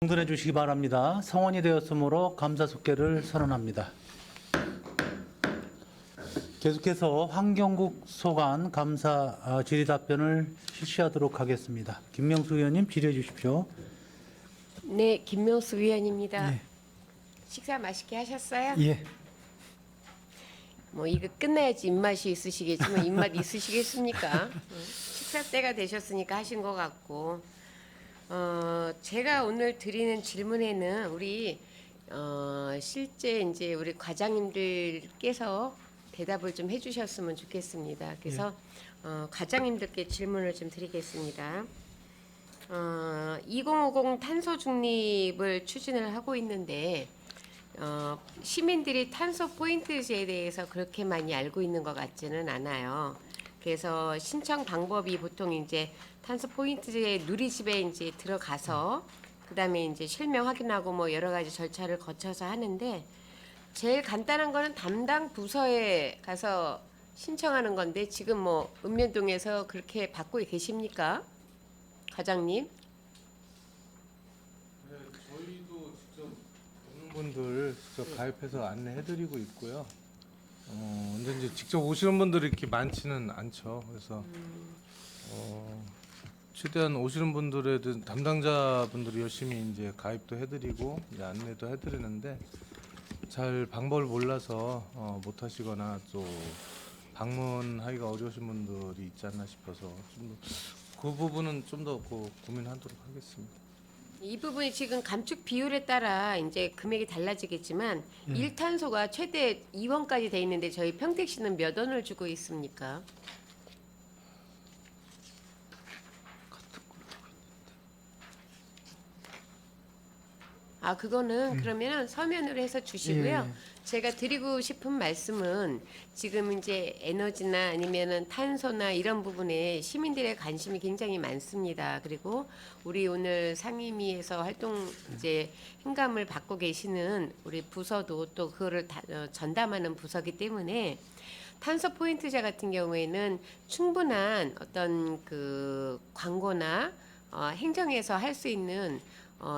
정돈해 주시기 바랍니다. 성원이 되었으므로 감사 속계를 선언합니다. 계속해서 황경국 소관 감사 질의 답변을 실시하도록 하겠습니다. 김명수 의원님 질의해 주십시오. 네, 김명수 위원입니다. 네. 식사 맛있게 하셨어요? 예. 뭐 이거 끝나야지 입맛이 있으시겠지만 입맛 있으시겠습니까? 식사 때가 되셨으니까 하신 것 같고, 제가 오늘 드리는 질문에는 우리 실제 이제 우리 과장님들께서 대답을 좀 해주셨으면 좋겠습니다. 그래서 과장님들께 질문을 좀 드리겠습니다. 2050 탄소 중립을 추진을 하고 있는데 시민들이 탄소 포인트제에 대해서 그렇게 많이 알고 있는 것 같지는 않아요. 그래서 신청 방법이 보통 이제 탄소 포인트제 누리집에 이제 들어가서 그다음에 이제 실명 확인하고 뭐 여러 가지 절차를 거쳐서 하는데 제일 간단한 거는 담당 부서에 가서 신청하는 건데 지금 뭐 읍면동에서 그렇게 받고 계십니까? 과장님? 네, 저희도 직접 오는 분들 직접 가입해서 안내해드리고 있고요. 근데 이제 직접 오시는 분들이 이렇게 많지는 않죠. 그래서 최대한 오시는 분들에 대한 담당자분들이 열심히 이제 가입도 해드리고 이제 안내도 해드리는데 잘 방법을 몰라서 못 하시거나 또 방문하기가 어려우신 분들이 있지 않나 싶어서 좀 그 부분은 좀 더 고민하도록 하겠습니다. 이 부분이 지금 감축 비율에 따라 이제 금액이 달라지겠지만 1탄소가 최대 2원까지 돼 있는데 저희 평택시는 몇 원을 주고 있습니까? 아, 그거는 그러면 서면으로 해서 주시고요. 예. 제가 드리고 싶은 말씀은 지금 이제 에너지나 아니면은 탄소나 이런 부분에 시민들의 관심이 굉장히 많습니다. 그리고 우리 오늘 상임위에서 활동 이제 행감을 받고 계시는 우리 부서도 또 그거를 전담하는 부서기 때문에 탄소 포인트제 같은 경우에는 충분한 어떤 그 광고나 행정에서 할 수 있는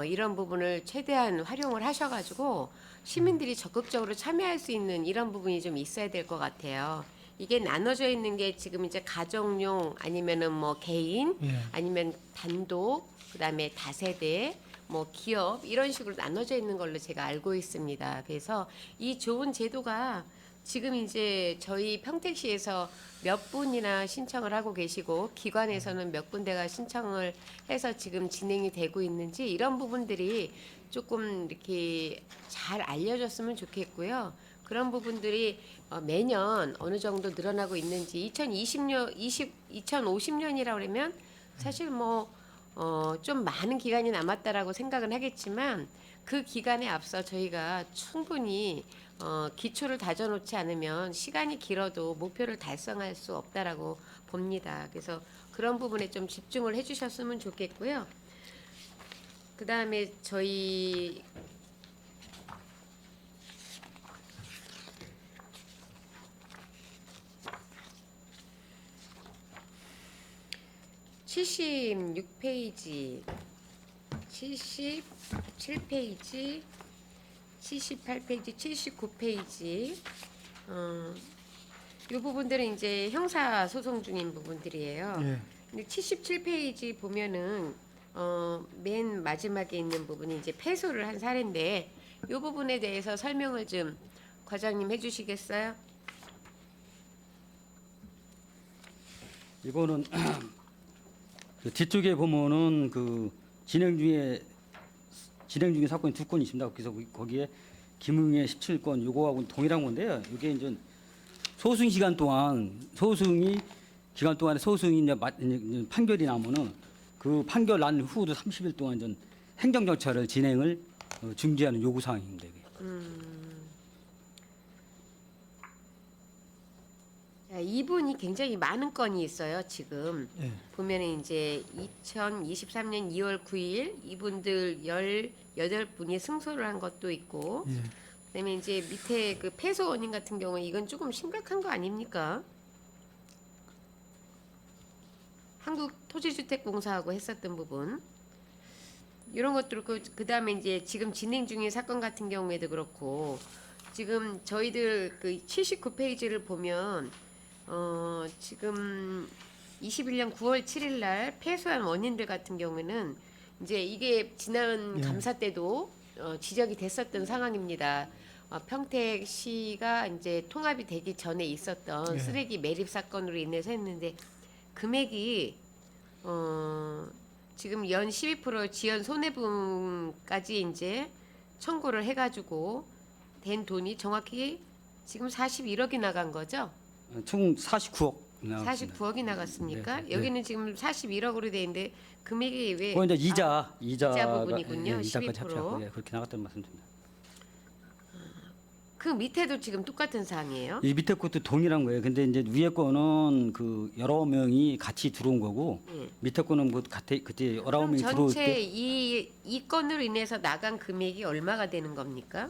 이런 부분을 최대한 활용을 하셔가지고 시민들이 적극적으로 참여할 수 있는 이런 부분이 좀 있어야 될 것 같아요. 이게 나눠져 있는 게 지금 이제 가정용 아니면은 뭐 개인 예. 아니면 단독 그다음에 다세대 뭐 기업 이런 식으로 나눠져 있는 걸로 제가 알고 있습니다. 그래서 이 좋은 제도가 지금 이제 저희 평택시에서 몇 분이나 신청을 하고 계시고 기관에서는 몇 군데가 신청을 해서 지금 진행이 되고 있는지 이런 부분들이 조금 이렇게 잘 알려졌으면 좋겠고요. 그런 부분들이 매년 어느 정도 늘어나고 있는지 2050년이라고 그러면 사실 뭐 좀 많은 기간이 남았다라고 생각은 하겠지만 그 기간에 앞서 저희가 충분히 기초를 다져놓지 않으면 시간이 길어도 목표를 달성할 수 없다라고 봅니다. 그래서 그런 부분에 좀 집중을 해주셨으면 좋겠고요. 그 다음에 저희 (76페이지) 77페이지 78페이지 79페이지 이 부분들은 이제 형사 소송 중인 부분들이에요. 예. 근데 77페이지 보면은 맨 마지막에 있는 부분이 이제 패소를 한 사례인데 이 부분에 대해서 설명을 좀 과장님 해주시겠어요? 이거는 그 뒤쪽에 보면은 그 진행 중에 사건이 두 건이 있습니다. 그래서 거기에 김웅의 17건 요거하고 동일한 건데요. 이게 이제 소승 기간 동안에 소승이 이제 판결이 나면은 그 판결 난 후도 30일 동안 전 행정 절차를 진행을 중지하는 요구 사항입니다. 이게. 자, 이분이 굉장히 많은 건이 있어요. 지금 예. 보면은 이제 2023년 2월 9일 이분들 18분이 승소를 한 것도 있고 예. 그다음에 이제 밑에 그 패소 원인 같은 경우에 이건 조금 심각한 거 아닙니까? 한국토지주택공사하고 했었던 부분. 이런 것들 그다음에 이제 지금 진행 중인 사건 같은 경우에도 그렇고 지금 저희들 그 79페이지를 보면 지금 21년 9월 7일 날 패소한 원인들 같은 경우에는 이제 이게 지난 예. 감사 때도 지적이 됐었던 상황입니다. 평택시가 이제 통합이 되기 전에 있었던 예. 쓰레기 매립 사건으로 인해서 했는데 금액이 지금 연 12% 지연 손해분까지 이제 청구를 해가지고 된 돈이 정확히 지금 41억이 나간 거죠? 총 49억 나왔습니다. 49억이 나갔습니까? 네. 여기는 지금 41억으로 돼 있는데 금액이 왜? 그건 이제 이자 부분이군요. 이자까지 12%. 합쳐서 그렇게 나갔다는 말씀드립니다. 그 밑에도 지금 똑같은 사항이에요. 이 밑에 것도 동일한 거예요. 근데 이제 위에 거는 그 여러 명이 같이 들어온 거고 예. 밑에 거는 그 그때 19명이 들어올 전체 때 이 건으로 인해서 나간 금액이 얼마가 되는 겁니까?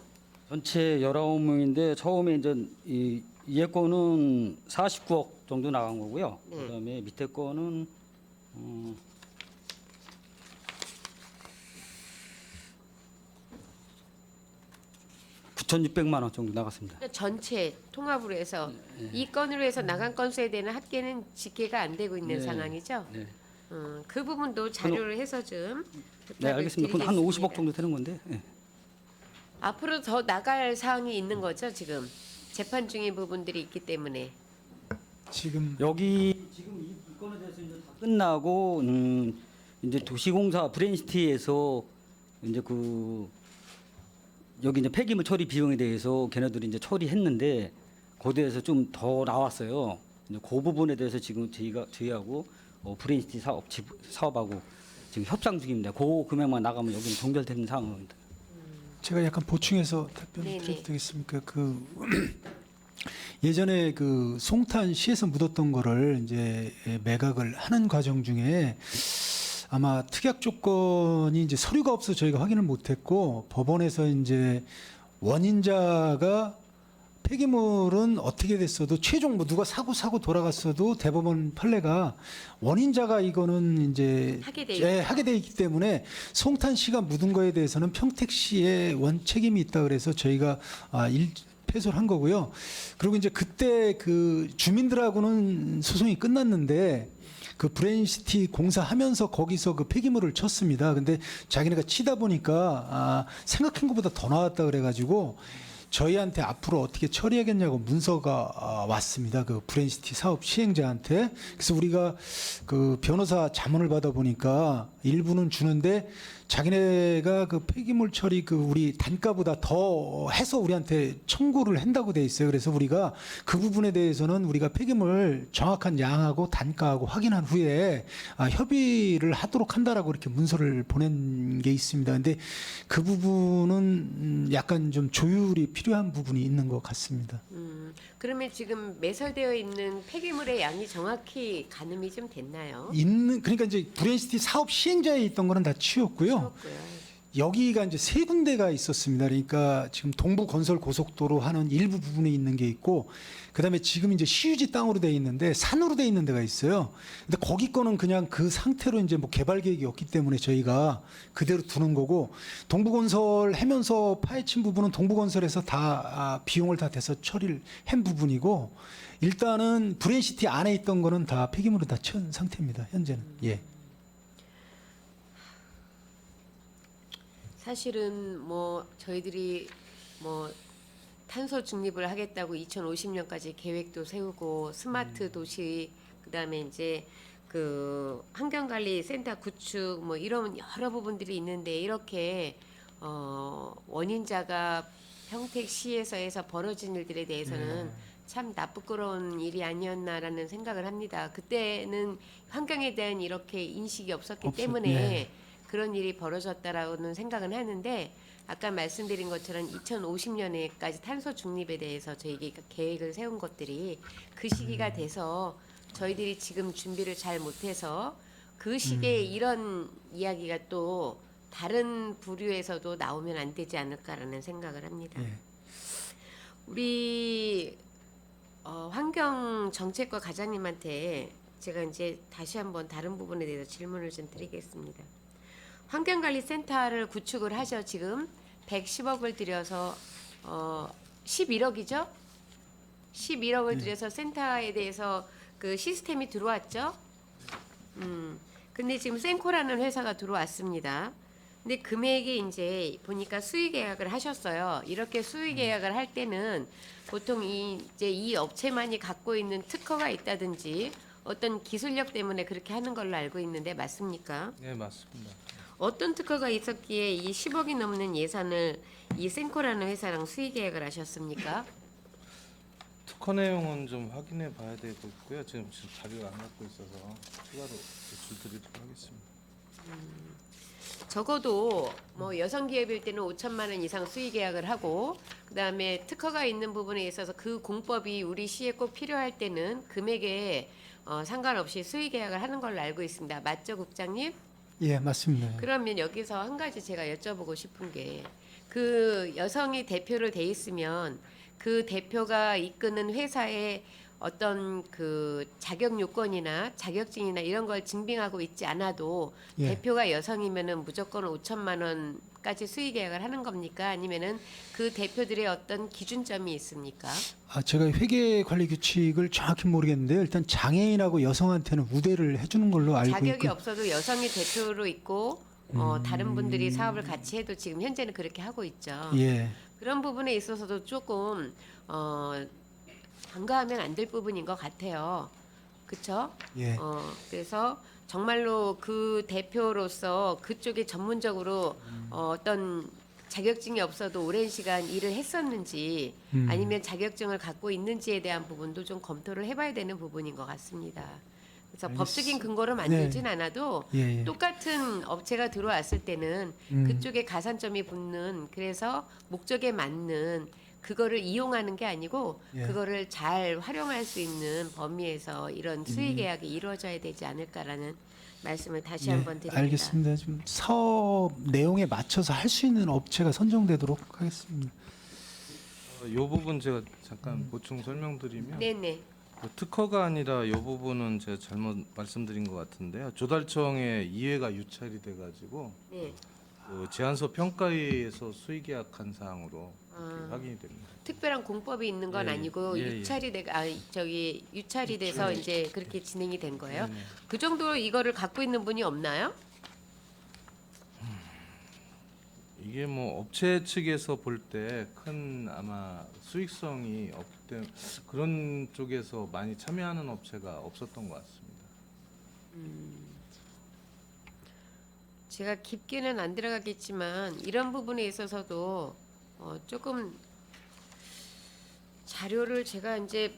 전체 19명인데 처음에 이제 이 위에 거는 49억 정도 나간 거고요. 네. 그다음에 밑에 거는 9,600만 원 정도 나갔습니다. 그러니까 전체 통합으로 해서 네. 이 건으로 해서 나간 건수에 대한 합계는 집계가 안 되고 있는 네. 상황이죠. 네. 그 부분도 자료를 해서 좀 네, 부탁을 알겠습니다. 그건 한 드리겠습니다. 50억 정도 되는 건데. 예. 앞으로 더 나갈 사항이 있는 거죠, 지금 재판 중인 부분들이 있기 때문에. 지금 여기 지금 이 건에 대해서 이제 다 끝나고 이제 도시공사 브레인시티에서 이제 그 여기 이제 폐기물 처리 비용에 대해서 걔네들이 이제 처리했는데 거기에서 좀 더 나왔어요. 이제 그 부분에 대해서 지금 저희하고 브레인시티 사업하고 지금 협상 중입니다. 그 금액만 나가면 여기는 종결되는 상황입니다. 제가 약간 보충해서 네네. 답변 드려도 되겠습니까? 그 예전에 그 송탄 시에서 묻었던 거를 이제 매각을 하는 과정 중에 아마 특약 조건이 이제 서류가 없어 저희가 확인을 못했고 법원에서 이제 원인자가 폐기물은 어떻게 됐어도 최종 뭐 누가 사고 돌아갔어도 대법원 판례가 원인자가 이거는 이제 하게 돼 하게 돼 있기 때문에 송탄 씨가 묻은 거에 대해서는 평택 씨의 원 책임이 있다 그래서 저희가 패소를 한 거고요. 그리고 이제 그때 그 주민들하고는 소송이 끝났는데 그 브레인시티 공사하면서 거기서 그 폐기물을 쳤습니다. 근데 자기네가 치다 보니까 생각한 것보다 더 나왔다 그래가지고 저희한테 앞으로 어떻게 처리하겠냐고 문서가 왔습니다. 그 브레인시티 사업 시행자한테. 그래서 우리가 그 변호사 자문을 받아 보니까 일부는 주는데 자기네가 그 폐기물 처리 그 우리 단가보다 더 해서 우리한테 청구를 한다고 돼 있어요. 그래서 우리가 그 부분에 대해서는 우리가 폐기물 정확한 양하고 단가하고 확인한 후에 협의를 하도록 한다라고 이렇게 문서를 보낸 게 있습니다. 근데 그 부분은 약간 좀 조율이 필요한 부분이 있는 것 같습니다. 그러면 지금 매설되어 있는 폐기물의 양이 정확히 가늠이 좀 됐나요? 그러니까 이제 브레인시티 사업 시행자에 있던 거는 다 치웠고요. 그렇고요. 여기가 이제 세 군데가 있었습니다. 그러니까 지금 동부 건설 고속도로 하는 일부 부분에 있는 게 있고, 그다음에 지금 이제 시유지 땅으로 돼 있는데 산으로 돼 있는 데가 있어요. 근데 거기 거는 그냥 그 상태로 이제 뭐 개발 계획이 없기 때문에 저희가 그대로 두는 거고, 동부 건설 하면서 파헤친 부분은 동부 건설에서 다 비용을 다 대서 처리를 한 부분이고, 일단은 브레인시티 안에 있던 거는 다 폐기물을 다 채운 상태입니다. 현재는. 예. 사실은 뭐 저희들이 뭐 탄소 중립을 하겠다고 2050년까지 계획도 세우고 스마트 도시 그다음에 이제 그 환경관리센터 구축 뭐 이런 여러 부분들이 있는데 이렇게 원인자가 평택시에서 해서 벌어진 일들에 대해서는 참 나쁘끄러운 일이 아니었나라는 생각을 합니다. 그때는 환경에 대한 이렇게 인식이 없었기 때문에 예. 그런 일이 벌어졌다라고는 생각은 하는데 아까 말씀드린 것처럼 2050년에까지 탄소 중립에 대해서 저희가 계획을 세운 것들이 그 시기가 돼서 저희들이 지금 준비를 잘 못해서 그 시기에 이런 이야기가 또 다른 부류에서도 나오면 안 되지 않을까라는 생각을 합니다. 예. 우리 환경정책과 과장님한테 제가 이제 다시 한번 다른 부분에 대해서 질문을 좀 드리겠습니다. 환경관리센터를 구축을 하죠. 지금 110억을 들여서 11억이죠. 11억을 들여서 센터에 대해서 그 시스템이 들어왔죠. 근데 지금 센코라는 회사가 들어왔습니다. 근데 금액이 이제 보니까 수의 계약을 하셨어요. 이렇게 수의 계약을 할 때는 보통 이제 이 업체만이 갖고 있는 특허가 있다든지 어떤 기술력 때문에 그렇게 하는 걸로 알고 있는데 맞습니까? 네, 맞습니다. 어떤 특허가 있었기에 이 10억이 넘는 예산을 이 센코라는 회사랑 수의 계약을 하셨습니까? 특허 내용은 좀 확인해 봐야 되겠고요. 지금 자료를 안 갖고 있어서 추가로 제출드리도록 하겠습니다. 적어도 뭐 여성 기업일 때는 5천만 원 이상 수의 계약을 하고 그다음에 특허가 있는 부분에 있어서 그 공법이 우리 시에 꼭 필요할 때는 금액에 상관없이 수의 계약을 하는 걸로 알고 있습니다. 맞죠, 국장님? 예, 맞습니다. 그러면 여기서 한 가지 제가 여쭤보고 싶은 게 그 여성이 대표로 돼 있으면 그 대표가 이끄는 회사의 어떤 그 자격 요건이나 자격증이나 이런 걸 증빙하고 있지 않아도 예. 대표가 여성이면은 무조건 5천만 원까지 수의 계약을 하는 겁니까? 아니면은 그 대표들의 어떤 기준점이 있습니까? 제가 회계 관리 규칙을 정확히 모르겠는데요. 일단 장애인하고 여성한테는 우대를 해주는 걸로 알고 자격이 있고. 없어도 여성이 대표로 있고 다른 분들이 사업을 같이 해도 지금 현재는 그렇게 하고 있죠. 예, 그런 부분에 있어서도 조금 간과하면 안 될 부분인 것 같아요. 그렇죠? 예. 그래서 정말로 그 대표로서 그쪽에 전문적으로 어떤 자격증이 없어도 오랜 시간 일을 했었는지 아니면 자격증을 갖고 있는지에 대한 부분도 좀 검토를 해봐야 되는 부분인 것 같습니다. 그래서 법적인 근거로 만들진 않아도 예, 예. 똑같은 업체가 들어왔을 때는 그쪽에 가산점이 붙는 그래서 목적에 맞는 그거를 이용하는 게 아니고 예. 그거를 잘 활용할 수 있는 범위에서 이런 수의 계약이 이루어져야 되지 않을까라는 말씀을 다시 예, 한번 드립니다. 알겠습니다. 좀 사업 내용에 맞춰서 할 수 있는 업체가 선정되도록 하겠습니다. 이 부분 제가 잠깐 보충 설명드리면 네네. 그 특허가 아니라 이 부분은 제가 잘못 말씀드린 것 같은데요. 조달청에 이해가 유찰이 돼가지고 네. 그 제안서 평가회에서 수의 계약한 사항으로 이렇게 확인이 됩니다. 특별한 공법이 있는 건 예, 아니고 예, 예. 유찰이 돼서 이제 그렇게 진행이 된 거예요. 네네. 그 정도로 이거를 갖고 있는 분이 없나요? 이게 뭐 업체 측에서 볼 때 큰 아마 수익성이 없기 때문에 그런 쪽에서 많이 참여하는 업체가 없었던 것 같습니다. 제가 깊게는 안 들어가겠지만 이런 부분에 있어서도 조금 자료를 제가 이제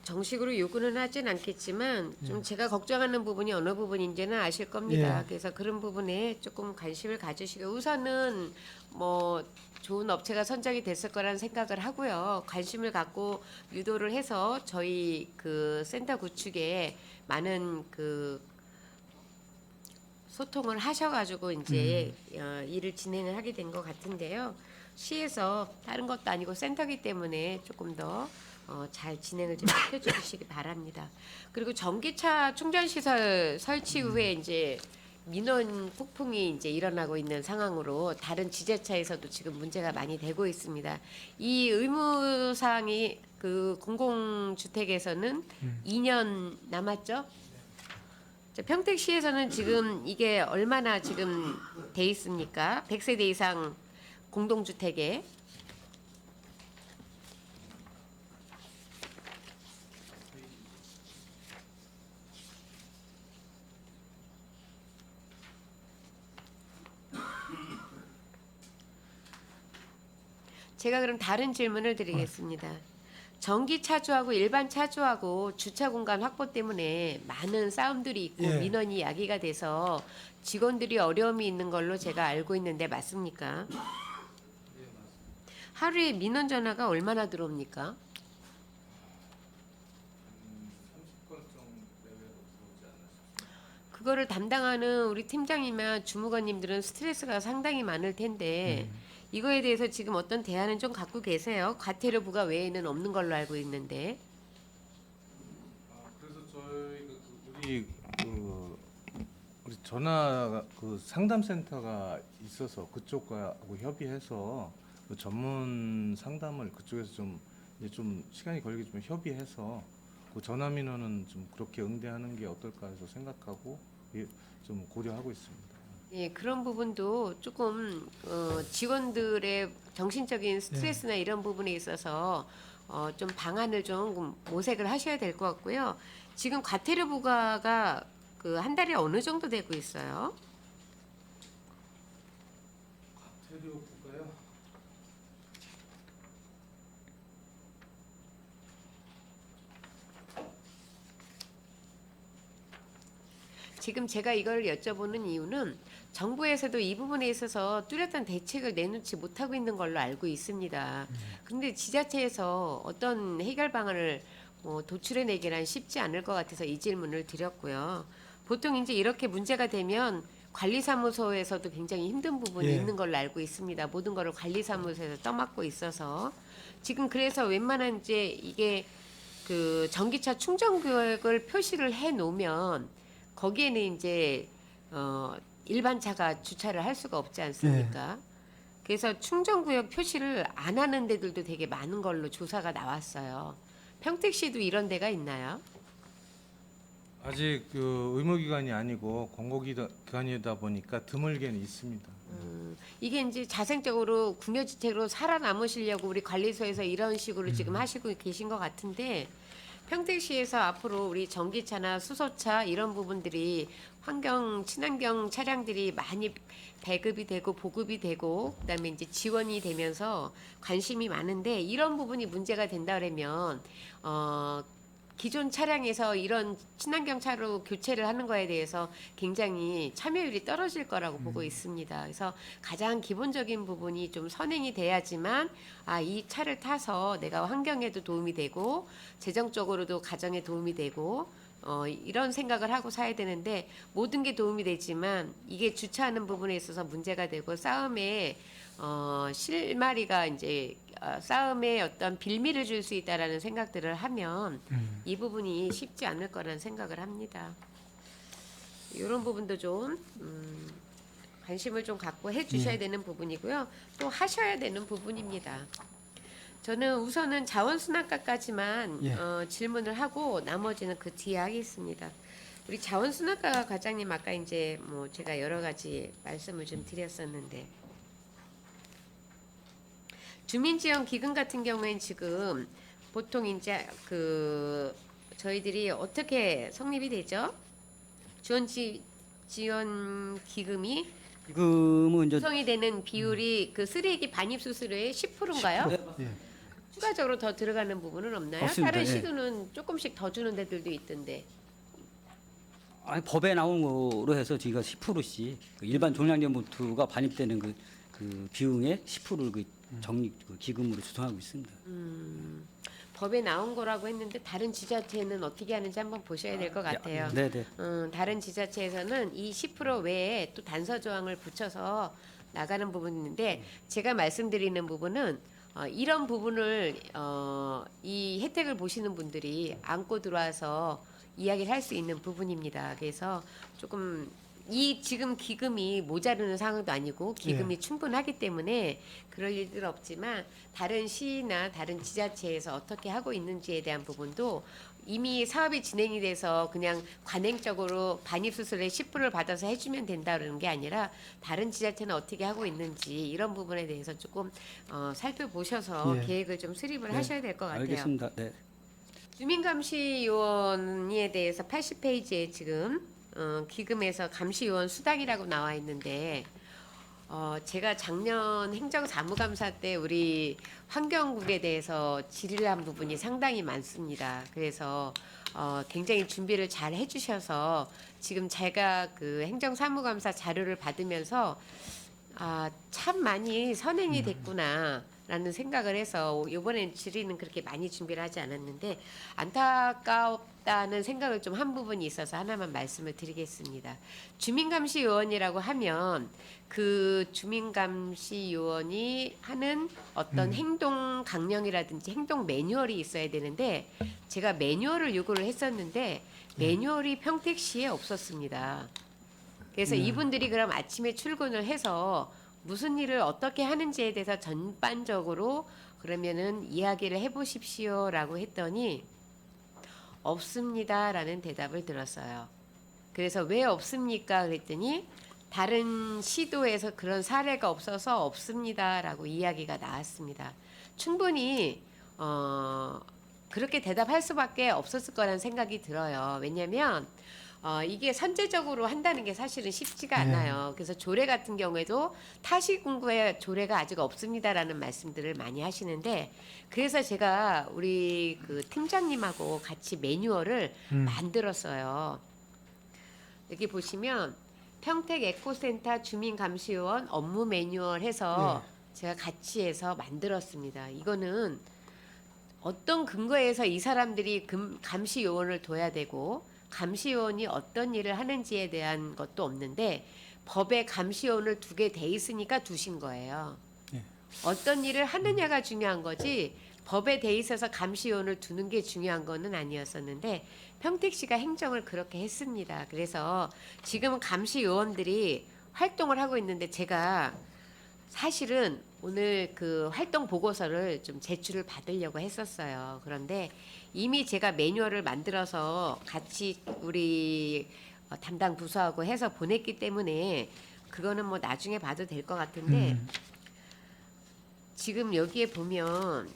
정식으로 요구는 하진 않겠지만 좀 제가 걱정하는 부분이 어느 부분인지는 아실 겁니다. 예. 그래서 그런 부분에 조금 관심을 가주시고 우선은 뭐 좋은 업체가 선정이 됐을 거라는 생각을 하고요. 관심을 갖고 유도를 해서 저희 그 센터 구축에 많은 그 소통을 하셔가지고 이제 일을 진행을 하게 된 것 같은데요. 시에서 다른 것도 아니고 센터기 때문에 조금 더 잘 진행을 좀 시켜주시기 바랍니다. 그리고 전기차 충전 시설 설치 후에 이제 민원 폭풍이 이제 일어나고 있는 상황으로 다른 지자체에서도 지금 문제가 많이 되고 있습니다. 이 의무 사항이 그 공공주택에서는 2년 남았죠. 자, 평택시에서는 지금 이게 얼마나 지금 돼 있습니까? 100세대 이상 공동주택에 제가 그럼 다른 질문을 드리겠습니다. 전기 차주하고 일반 차주하고 주차 공간 확보 때문에 많은 싸움들이 있고 예. 민원이 야기가 돼서 직원들이 어려움이 있는 걸로 제가 알고 있는데 맞습니까? 하루에 민원 전화가 얼마나 들어옵니까? 그거를 담당하는 우리 팀장이나 주무관님들은 스트레스가 상당히 많을 텐데 이거에 대해서 지금 어떤 대안은 좀 갖고 계세요? 과태료 부과 외에는 없는 걸로 알고 있는데. 그래서 저희가 우리 우리 전화 그 상담센터가 있어서 그쪽하고 협의해서 그 전문 상담을 그쪽에서 좀 이제 좀 시간이 걸리게 좀 협의해서 그 전화 민원은 좀 그렇게 응대하는 게 어떨까 해서 생각하고 예, 좀 고려하고 있습니다. 예, 그런 부분도 조금 직원들의 정신적인 스트레스나 이런 부분에 있어서 좀 방안을 좀 모색을 하셔야 될 것 같고요. 지금 과태료 부과가 그 한 달에 어느 정도 되고 있어요? 과태료 볼까요? 지금 제가 이걸 여쭤보는 이유는 정부에서도 이 부분에 있어서 뚜렷한 대책을 내놓지 못하고 있는 걸로 알고 있습니다. 근데 지자체에서 어떤 해결 방안을 도출해내기란 쉽지 않을 것 같아서 이 질문을 드렸고요. 보통 이제 이렇게 문제가 되면 관리사무소에서도 굉장히 힘든 부분이 예. 있는 걸로 알고 있습니다. 모든 거를 관리사무소에서 떠맡고 있어서 지금 그래서 웬만한 이제 이게 그 전기차 충전 구역을 표시를 해 놓으면 거기에는 이제 일반 차가 주차를 할 수가 없지 않습니까? 그래서 충전 구역 표시를 안 하는 데들도 되게 많은 걸로 조사가 나왔어요. 평택시도 이런 데가 있나요? 아직 그 의무기관이 아니고 공공기관이다 보니까 드물게는 있습니다. 이게 이제 자생적으로 궁여지책으로 살아남으시려고 우리 관리소에서 이런 식으로 지금 하시고 계신 것 같은데 평택시에서 앞으로 우리 전기차나 수소차 이런 부분들이 환경 친환경 차량들이 많이 배급이 되고 보급이 되고 그다음에 이제 지원이 되면서 관심이 많은데 이런 부분이 문제가 된다 그러면 기존 차량에서 이런 친환경 차로 교체를 하는 거에 대해서 굉장히 참여율이 떨어질 거라고 보고 있습니다. 그래서 가장 기본적인 부분이 좀 선행이 돼야지만 이 차를 타서 내가 환경에도 도움이 되고 재정적으로도 가정에 도움이 되고 이런 생각을 하고 사야 되는데 모든 게 도움이 되지만 이게 주차하는 부분에 있어서 문제가 되고 싸움에 실마리가 이제 싸움에 어떤 빌미를 줄 수 있다라는 생각들을 하면 이 부분이 쉽지 않을 거라는 생각을 합니다. 이런 부분도 좀 관심을 좀 갖고 해주셔야 되는 부분이고요. 또 하셔야 되는 부분입니다. 저는 우선은 자원순환과까지만 예. 질문을 하고 나머지는 그 뒤에 하겠습니다. 우리 자원순환과 과장님 아까 이제 뭐 제가 여러 가지 말씀을 좀 드렸었는데 주민지원 기금 같은 경우엔 지금 보통 이제 그 저희들이 어떻게 성립이 되죠? 지원 기금이 지금은 이제 구성이 되는 비율이 그 쓰레기 반입 수수료의 10%인가요? 예. 추가적으로 더 들어가는 부분은 없나요? 없습니다. 다른 예. 시도는 조금씩 더 주는 데들도 있던데. 아니, 법에 나온 거로 해서 저희가 10%씩 그 일반 종량제부터가 반입되는 그 비용의 10%를 그 정립 그 기금으로 조성하고 있습니다. 법에 나온 거라고 했는데 다른 지자체는 어떻게 하는지 한번 보셔야 될 것 같아요. 네네. 다른 지자체에서는 이 10% 외에 또 단서 조항을 붙여서 나가는 부분이 있는데 제가 말씀드리는 부분은 이런 부분을 이 혜택을 보시는 분들이 안고 들어와서 이야기를 할 수 있는 부분입니다. 그래서 조금 이 지금 기금이 모자르는 상황도 아니고 기금이 충분하기 때문에 그럴 일은 없지만 다른 시나 다른 지자체에서 어떻게 하고 있는지에 대한 부분도 이미 사업이 진행이 돼서 그냥 관행적으로 반입수수료의 10%를 받아서 해주면 된다는 게 아니라 다른 지자체는 어떻게 하고 있는지 이런 부분에 대해서 조금 살펴보셔서 예. 계획을 좀 수립을 하셔야 될 것 같아요. 알겠습니다. 네. 주민감시요원에 대해서 80페이지에 지금 기금에서 감시요원 수당이라고 나와 있는데 제가 작년 행정사무감사 때 우리 환경국에 대해서 질의를 한 부분이 상당히 많습니다. 그래서 굉장히 준비를 잘 해주셔서 지금 제가 그 행정사무감사 자료를 받으면서 참 많이 선행이 됐구나. 라는 생각을 해서 이번엔 질의는 그렇게 많이 준비를 하지 않았는데 안타깝다는 생각을 좀 한 부분이 있어서 하나만 말씀을 드리겠습니다. 주민감시요원이라고 하면 그 주민감시요원이 하는 어떤 행동 강령이라든지 행동 매뉴얼이 있어야 되는데 제가 매뉴얼을 요구를 했었는데 매뉴얼이 평택시에 없었습니다. 그래서 이분들이 그럼 아침에 출근을 해서 무슨 일을 어떻게 하는지에 대해서 전반적으로 그러면은 이야기를 해보십시오라고 했더니 없습니다라는 대답을 들었어요. 그래서 왜 없습니까? 그랬더니 다른 시도에서 그런 사례가 없어서 없습니다라고 이야기가 나왔습니다. 충분히 그렇게 대답할 수밖에 없었을 거라는 생각이 들어요. 왜냐하면 이게 선제적으로 한다는 게 사실은 쉽지가 않아요. 그래서 조례 같은 경우에도 타시공구에 조례가 아직 없습니다라는 말씀들을 많이 하시는데 그래서 제가 우리 그 팀장님하고 같이 매뉴얼을 만들었어요. 여기 보시면 평택 에코센터 주민감시요원 업무 매뉴얼 해서 제가 같이 해서 만들었습니다. 이거는 어떤 근거에서 이 사람들이 감시요원을 둬야 되고 감시요원이 어떤 일을 하는지에 대한 것도 없는데 법에 감시요원을 두게 돼 있으니까 두신 거예요. 예. 어떤 일을 하느냐가 중요한 거지 법에 돼 있어서 감시요원을 두는 게 중요한 거는 아니었었는데 평택시가 행정을 그렇게 했습니다. 그래서 지금은 감시요원들이 활동을 하고 있는데 제가 사실은 오늘 그 활동 보고서를 좀 제출을 받으려고 했었어요. 그런데 이미 제가 매뉴얼을 만들어서 같이 우리 담당 부서하고 해서 보냈기 때문에 그거는 뭐 나중에 봐도 될 것 같은데 지금 여기에 보면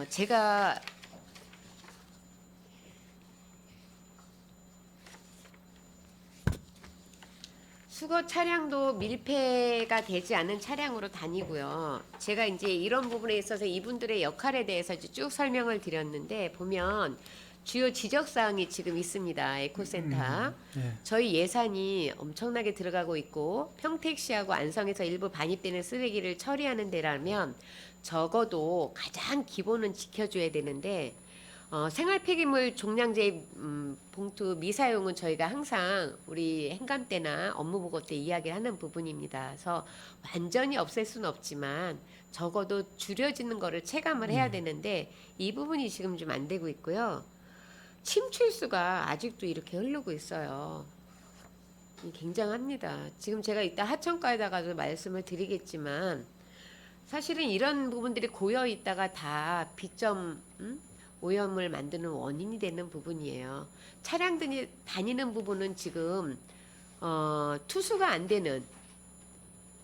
제가 수거 차량도 밀폐가 되지 않은 차량으로 다니고요. 제가 이제 이런 부분에 있어서 이분들의 역할에 대해서 이제 쭉 설명을 드렸는데 보면 주요 지적 사항이 지금 있습니다. 에코센터. 예. 저희 예산이 엄청나게 들어가고 있고 평택시하고 안성에서 일부 반입되는 쓰레기를 처리하는 데라면 적어도 가장 기본은 지켜줘야 되는데 생활 폐기물 종량제 봉투 미사용은 저희가 항상 우리 행감 때나 업무 보고 때 이야기를 하는 부분입니다. 그래서 완전히 없앨 수는 없지만 적어도 줄여지는 거를 체감을 해야 되는데 이 부분이 지금 좀 안 되고 있고요. 침출수가 아직도 이렇게 흐르고 있어요. 굉장합니다. 지금 제가 이따 하천가에다가도 말씀을 드리겠지만 사실은 이런 부분들이 고여 있다가 다 비점 오염을 만드는 원인이 되는 부분이에요. 차량들이 다니는 부분은 지금 투수가 안 되는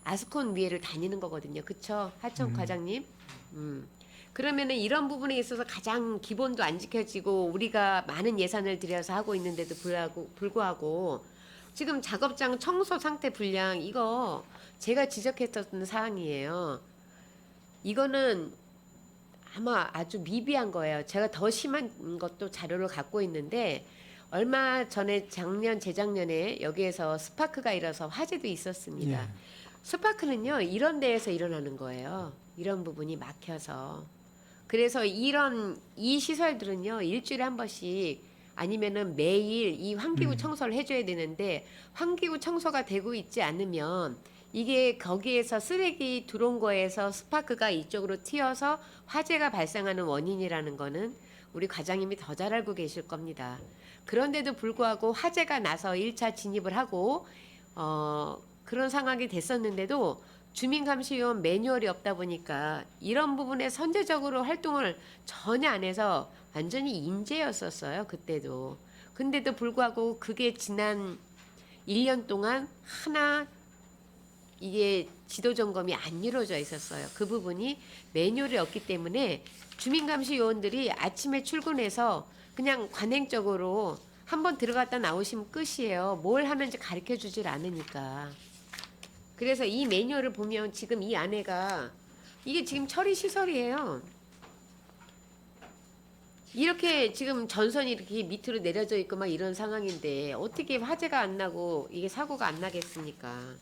아스콘 위에를 다니는 거거든요. 그쵸? 하천 과장님? 그러면은 이런 부분에 있어서 가장 기본도 안 지켜지고 우리가 많은 예산을 들여서 하고 있는데도 불구하고 지금 작업장 청소 상태 불량 이거 제가 지적했던 사항이에요. 이거는 아마 아주 미비한 거예요. 제가 더 심한 것도 자료를 갖고 있는데 얼마 전에 작년 재작년에 여기에서 스파크가 일어서 화재도 있었습니다. 예. 스파크는요 이런 데에서 일어나는 거예요. 이런 부분이 막혀서. 그래서 이 시설들은요 일주일에 한 번씩 아니면은 매일 이 환기구 청소를 해줘야 되는데 환기구 청소가 되고 있지 않으면 이게 거기에서 쓰레기 들어온 거에서 스파크가 이쪽으로 튀어서 화재가 발생하는 원인이라는 거는 우리 과장님이 더 잘 알고 계실 겁니다. 그런데도 불구하고 화재가 나서 1차 진입을 하고 그런 상황이 됐었는데도 주민감시위원 매뉴얼이 없다 보니까 이런 부분에 선제적으로 활동을 전혀 안 해서 완전히 인재였었어요. 그때도. 근데도 불구하고 그게 지난 1년 동안 하나 이게 지도 점검이 안 이루어져 있었어요. 그 부분이 매뉴얼이 없기 때문에 주민감시요원들이 아침에 출근해서 그냥 관행적으로 한번 들어갔다 나오시면 끝이에요. 뭘 하는지 가르쳐 주질 않으니까. 그래서 이 매뉴얼을 보면 지금 이 안에가 이게 지금 처리 시설이에요. 이렇게 지금 전선이 이렇게 밑으로 내려져 있고 막 이런 상황인데 어떻게 화재가 안 나고 이게 사고가 안 나겠습니까?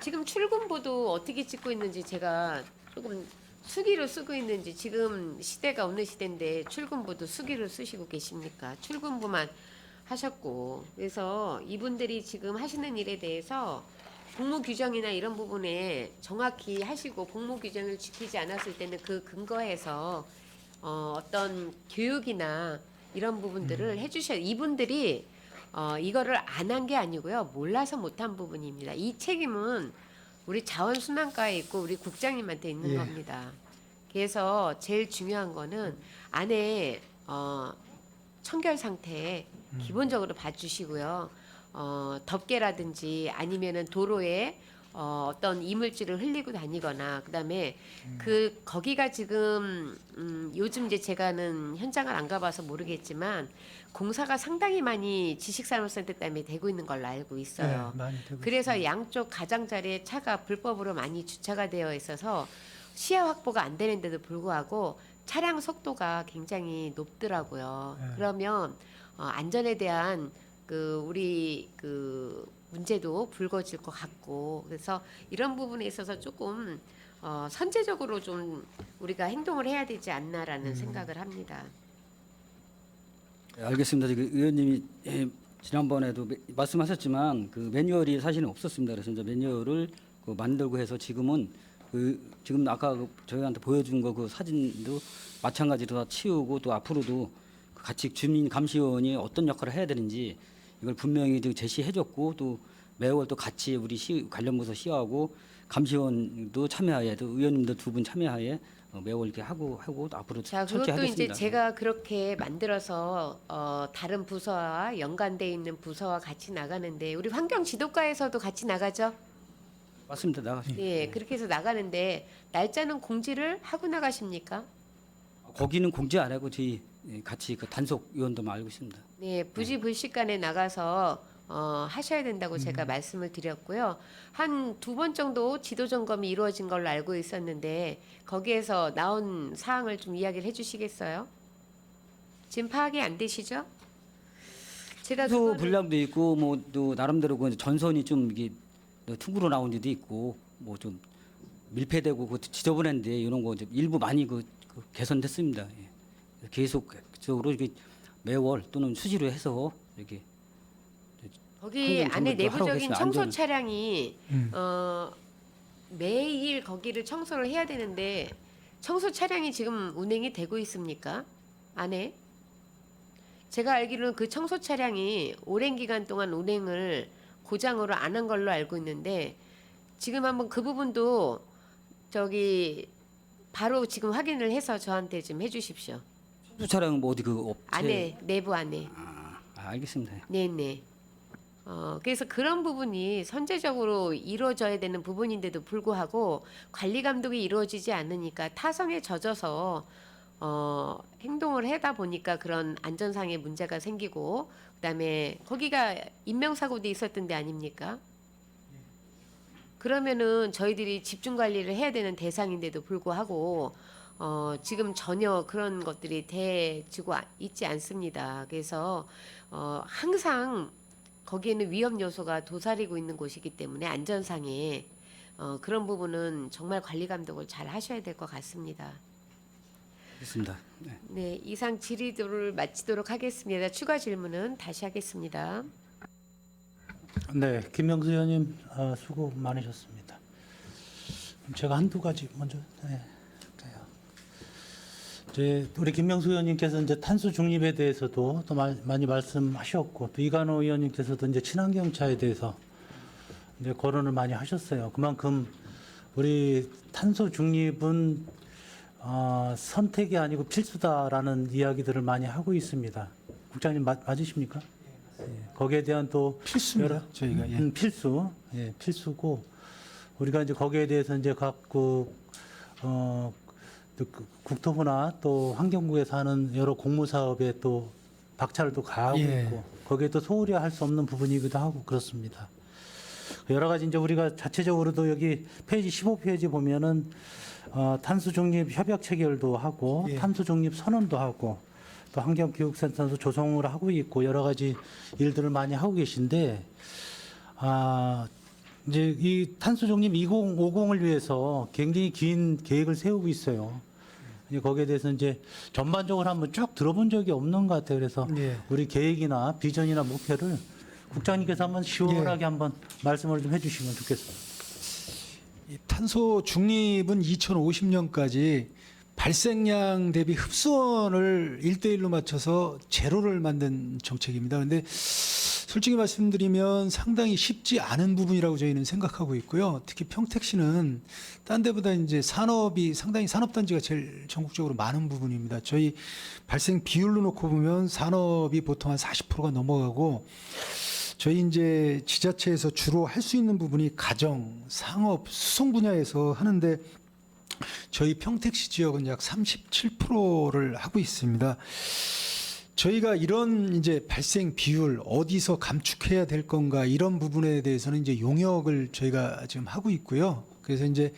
지금 출근부도 어떻게 찍고 있는지 제가 조금 수기로 쓰고 있는지 지금 시대가 어느 시대인데 출근부도 수기로 쓰시고 계십니까? 출근부만 하셨고 그래서 이분들이 지금 하시는 일에 대해서 복무 규정이나 이런 부분에 정확히 하시고 복무 규정을 지키지 않았을 때는 그 근거에서 어떤 교육이나 이런 부분들을 해주셔야 이분들이 이거를 안 한 게 아니고요. 몰라서 못한 부분입니다. 이 책임은 우리 자원순환과에 있고 우리 국장님한테 있는 예. 겁니다. 그래서 제일 중요한 거는 안에 청결 상태 기본적으로 봐주시고요. 덮개라든지 아니면은 도로에 어떤 이물질을 흘리고 다니거나 그다음에 거기가 지금 요즘 이제 제가는 현장을 안 가봐서 모르겠지만 공사가 상당히 많이 지식산업센터 때문에 되고 있는 걸로 알고 있어요. 네, 많이 되고 그래서 양쪽 가장자리에 차가 불법으로 많이 주차가 되어 있어서 시야 확보가 안 되는데도 불구하고 차량 속도가 굉장히 높더라고요. 네. 그러면 안전에 대한 우리 문제도 불거질 것 같고 그래서 이런 부분에 있어서 조금 선제적으로 좀 우리가 행동을 해야 되지 않나라는 생각을 합니다. 네, 알겠습니다. 지금 의원님이 지난번에도 말씀하셨지만 그 매뉴얼이 사실은 없었습니다. 그래서 이제 매뉴얼을 만들고 해서 지금은 지금 아까 저희한테 보여준 거 그 사진도 마찬가지로 다 치우고 또 앞으로도 같이 주민 감시원이 어떤 역할을 해야 되는지 이걸 분명히 제시해줬고 또 매월 또 같이 우리 관련 부서 시하고 감시원도 참여하에 또 의원님들 두 분 참여하에 매월 이렇게 하고 앞으로 자, 철저히 그것도 이제 하겠습니다. 제가 그렇게 만들어서 다른 부서와 연관돼 있는 부서와 같이 나가는데 우리 환경지도과에서도 같이 나가죠. 맞습니다. 나가십니다. 네, 그렇게 해서 나가는데 날짜는 공지를 하고 나가십니까? 거기는 공지 안 하고 저희 같이 그 단속 위원도만 알고 있습니다. 네, 부지불식간에 나가서 하셔야 된다고 제가 말씀을 드렸고요. 한 2번 정도 지도 점검이 이루어진 걸로 알고 있었는데 거기에서 나온 사항을 좀 이야기를 해주시겠어요? 지금 파악이 안 되시죠? 제가 소 그거를 분량도 있고 뭐 또 나름대로 그 전선이 좀 이게 툭으로 나온 데도 있고 뭐 좀 밀폐되고 그 지저분한데 이런 거 이제 일부 많이 그 개선됐습니다. 예. 계속적으로 이게 매월 또는 수시로 해서 이렇게 거기 환경 안에 정비도 하러 내부적인 가겠습니다. 청소 안전- 차량이 매일 거기를 청소를 해야 되는데 청소 차량이 지금 운행이 되고 있습니까? 안에? 제가 알기로는 그 청소 차량이 오랜 기간 동안 운행을 고장으로 안 한 걸로 알고 있는데 지금 한번 그 부분도 바로 지금 확인을 해서 저한테 좀 해주십시오. 청소 차량은 뭐 어디 그 업체 안에 내부 안에. 알겠습니다. 네네. 그래서 그런 부분이 선제적으로 이루어져야 되는 부분인데도 불구하고 관리 감독이 이루어지지 않으니까 타성에 젖어서 행동을 하다 보니까 그런 안전상의 문제가 생기고 그다음에 거기가 인명사고도 있었던 데 아닙니까? 그러면은 저희들이 집중 관리를 해야 되는 대상인데도 불구하고 지금 전혀 그런 것들이 돼지고 있지 않습니다. 그래서 항상 거기에는 위험 요소가 도사리고 있는 곳이기 때문에 안전상에 그런 부분은 정말 관리 감독을 잘 하셔야 될 것 같습니다. 알겠습니다. 네. 네, 이상 질의도를 마치도록 하겠습니다. 추가 질문은 다시 하겠습니다. 네, 김명수 의원님 수고 많으셨습니다. 제가 한두 가지 먼저 할까요? 이제 우리 김명수 의원님께서 이제 탄소 중립에 대해서도 또 많이 말씀하셨고 또 이관호 의원님께서도 이제 친환경차에 대해서 이제 거론을 많이 하셨어요. 그만큼 우리 탄소 중립은 선택이 아니고 필수다라는 이야기들을 많이 하고 있습니다. 국장님 맞으십니까? 예, 거기에 대한 또 필수입니다. 여러- 저희가 예. 필수고 우리가 이제 거기에 대해서 이제 국토부나 또 환경부에서 하는 여러 공모 사업에 또 박차를 또 가하고 예. 있고 거기에 또 소홀히 할 수 없는 부분이기도 하고 그렇습니다. 여러 가지 이제 우리가 자체적으로도 여기 페이지 15페이지 보면은 탄소 중립 협약 체결도 하고 예. 탄소 중립 선언도 하고 또 환경교육센터도 조성을 하고 있고 여러 가지 일들을 많이 하고 계신데 이제 이 탄소 중립 2050을 위해서 굉장히 긴 계획을 세우고 있어요. 이제 거기에 대해서 이제 전반적으로 한번 쭉 들어본 적이 없는 것 같아요. 그래서 예. 우리 계획이나 비전이나 목표를 국장님께서 한번 시원하게 한번 말씀을 좀 해주시면 좋겠습니다. 이 탄소 중립은 2050년까지 발생량 대비 흡수원을 1대1로 맞춰서 제로를 만든 정책입니다. 그런데 솔직히 말씀드리면 상당히 쉽지 않은 부분이라고 저희는 생각하고 있고요. 특히 평택시는 딴 데보다 이제 산업이 상당히 산업단지가 제일 전국적으로 많은 부분입니다. 저희 발생 비율로 놓고 보면 산업이 보통 한 40%가 넘어가고 저희 이제 지자체에서 주로 할 수 있는 부분이 가정, 상업, 수송 분야에서 하는데 저희 평택시 지역은 약 37%를 하고 있습니다. 저희가 이런 이제 발생 비율 어디서 감축해야 될 건가 이런 부분에 대해서는 이제 용역을 저희가 지금 하고 있고요. 그래서 이제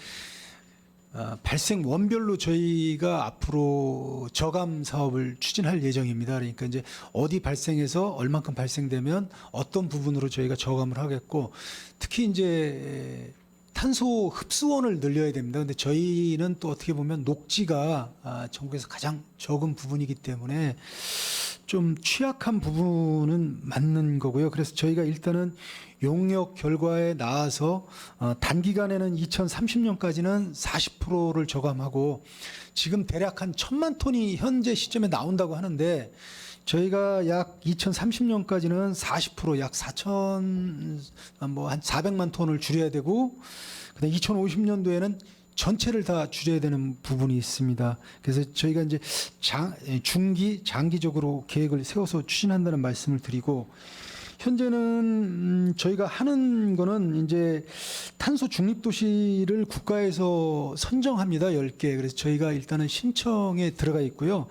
발생 원별로 저희가 앞으로 저감 사업을 추진할 예정입니다. 그러니까 이제 어디 발생해서 얼만큼 발생되면 어떤 부분으로 저희가 저감을 하겠고 특히 이제 탄소 흡수원을 늘려야 됩니다. 근데 저희는 또 어떻게 보면 녹지가 전국에서 가장 적은 부분이기 때문에 좀 취약한 부분은 맞는 거고요. 그래서 저희가 일단은 용역 결과에 나와서 단기간에는 2030년까지는 40%를 저감하고 지금 대략 한 1,000만 톤이 현재 시점에 나온다고 하는데 저희가 약 2030년까지는 40% 약 4천 뭐 한 400만 톤을 줄여야 되고 그다음 2050년도에는 전체를 다 줄여야 되는 부분이 있습니다. 그래서 저희가 이제 중기, 장기적으로 계획을 세워서 추진한다는 말씀을 드리고 현재는 저희가 하는 거는 이제 탄소 중립 도시를 국가에서 선정합니다. 10개. 그래서 저희가 일단은 신청에 들어가 있고요.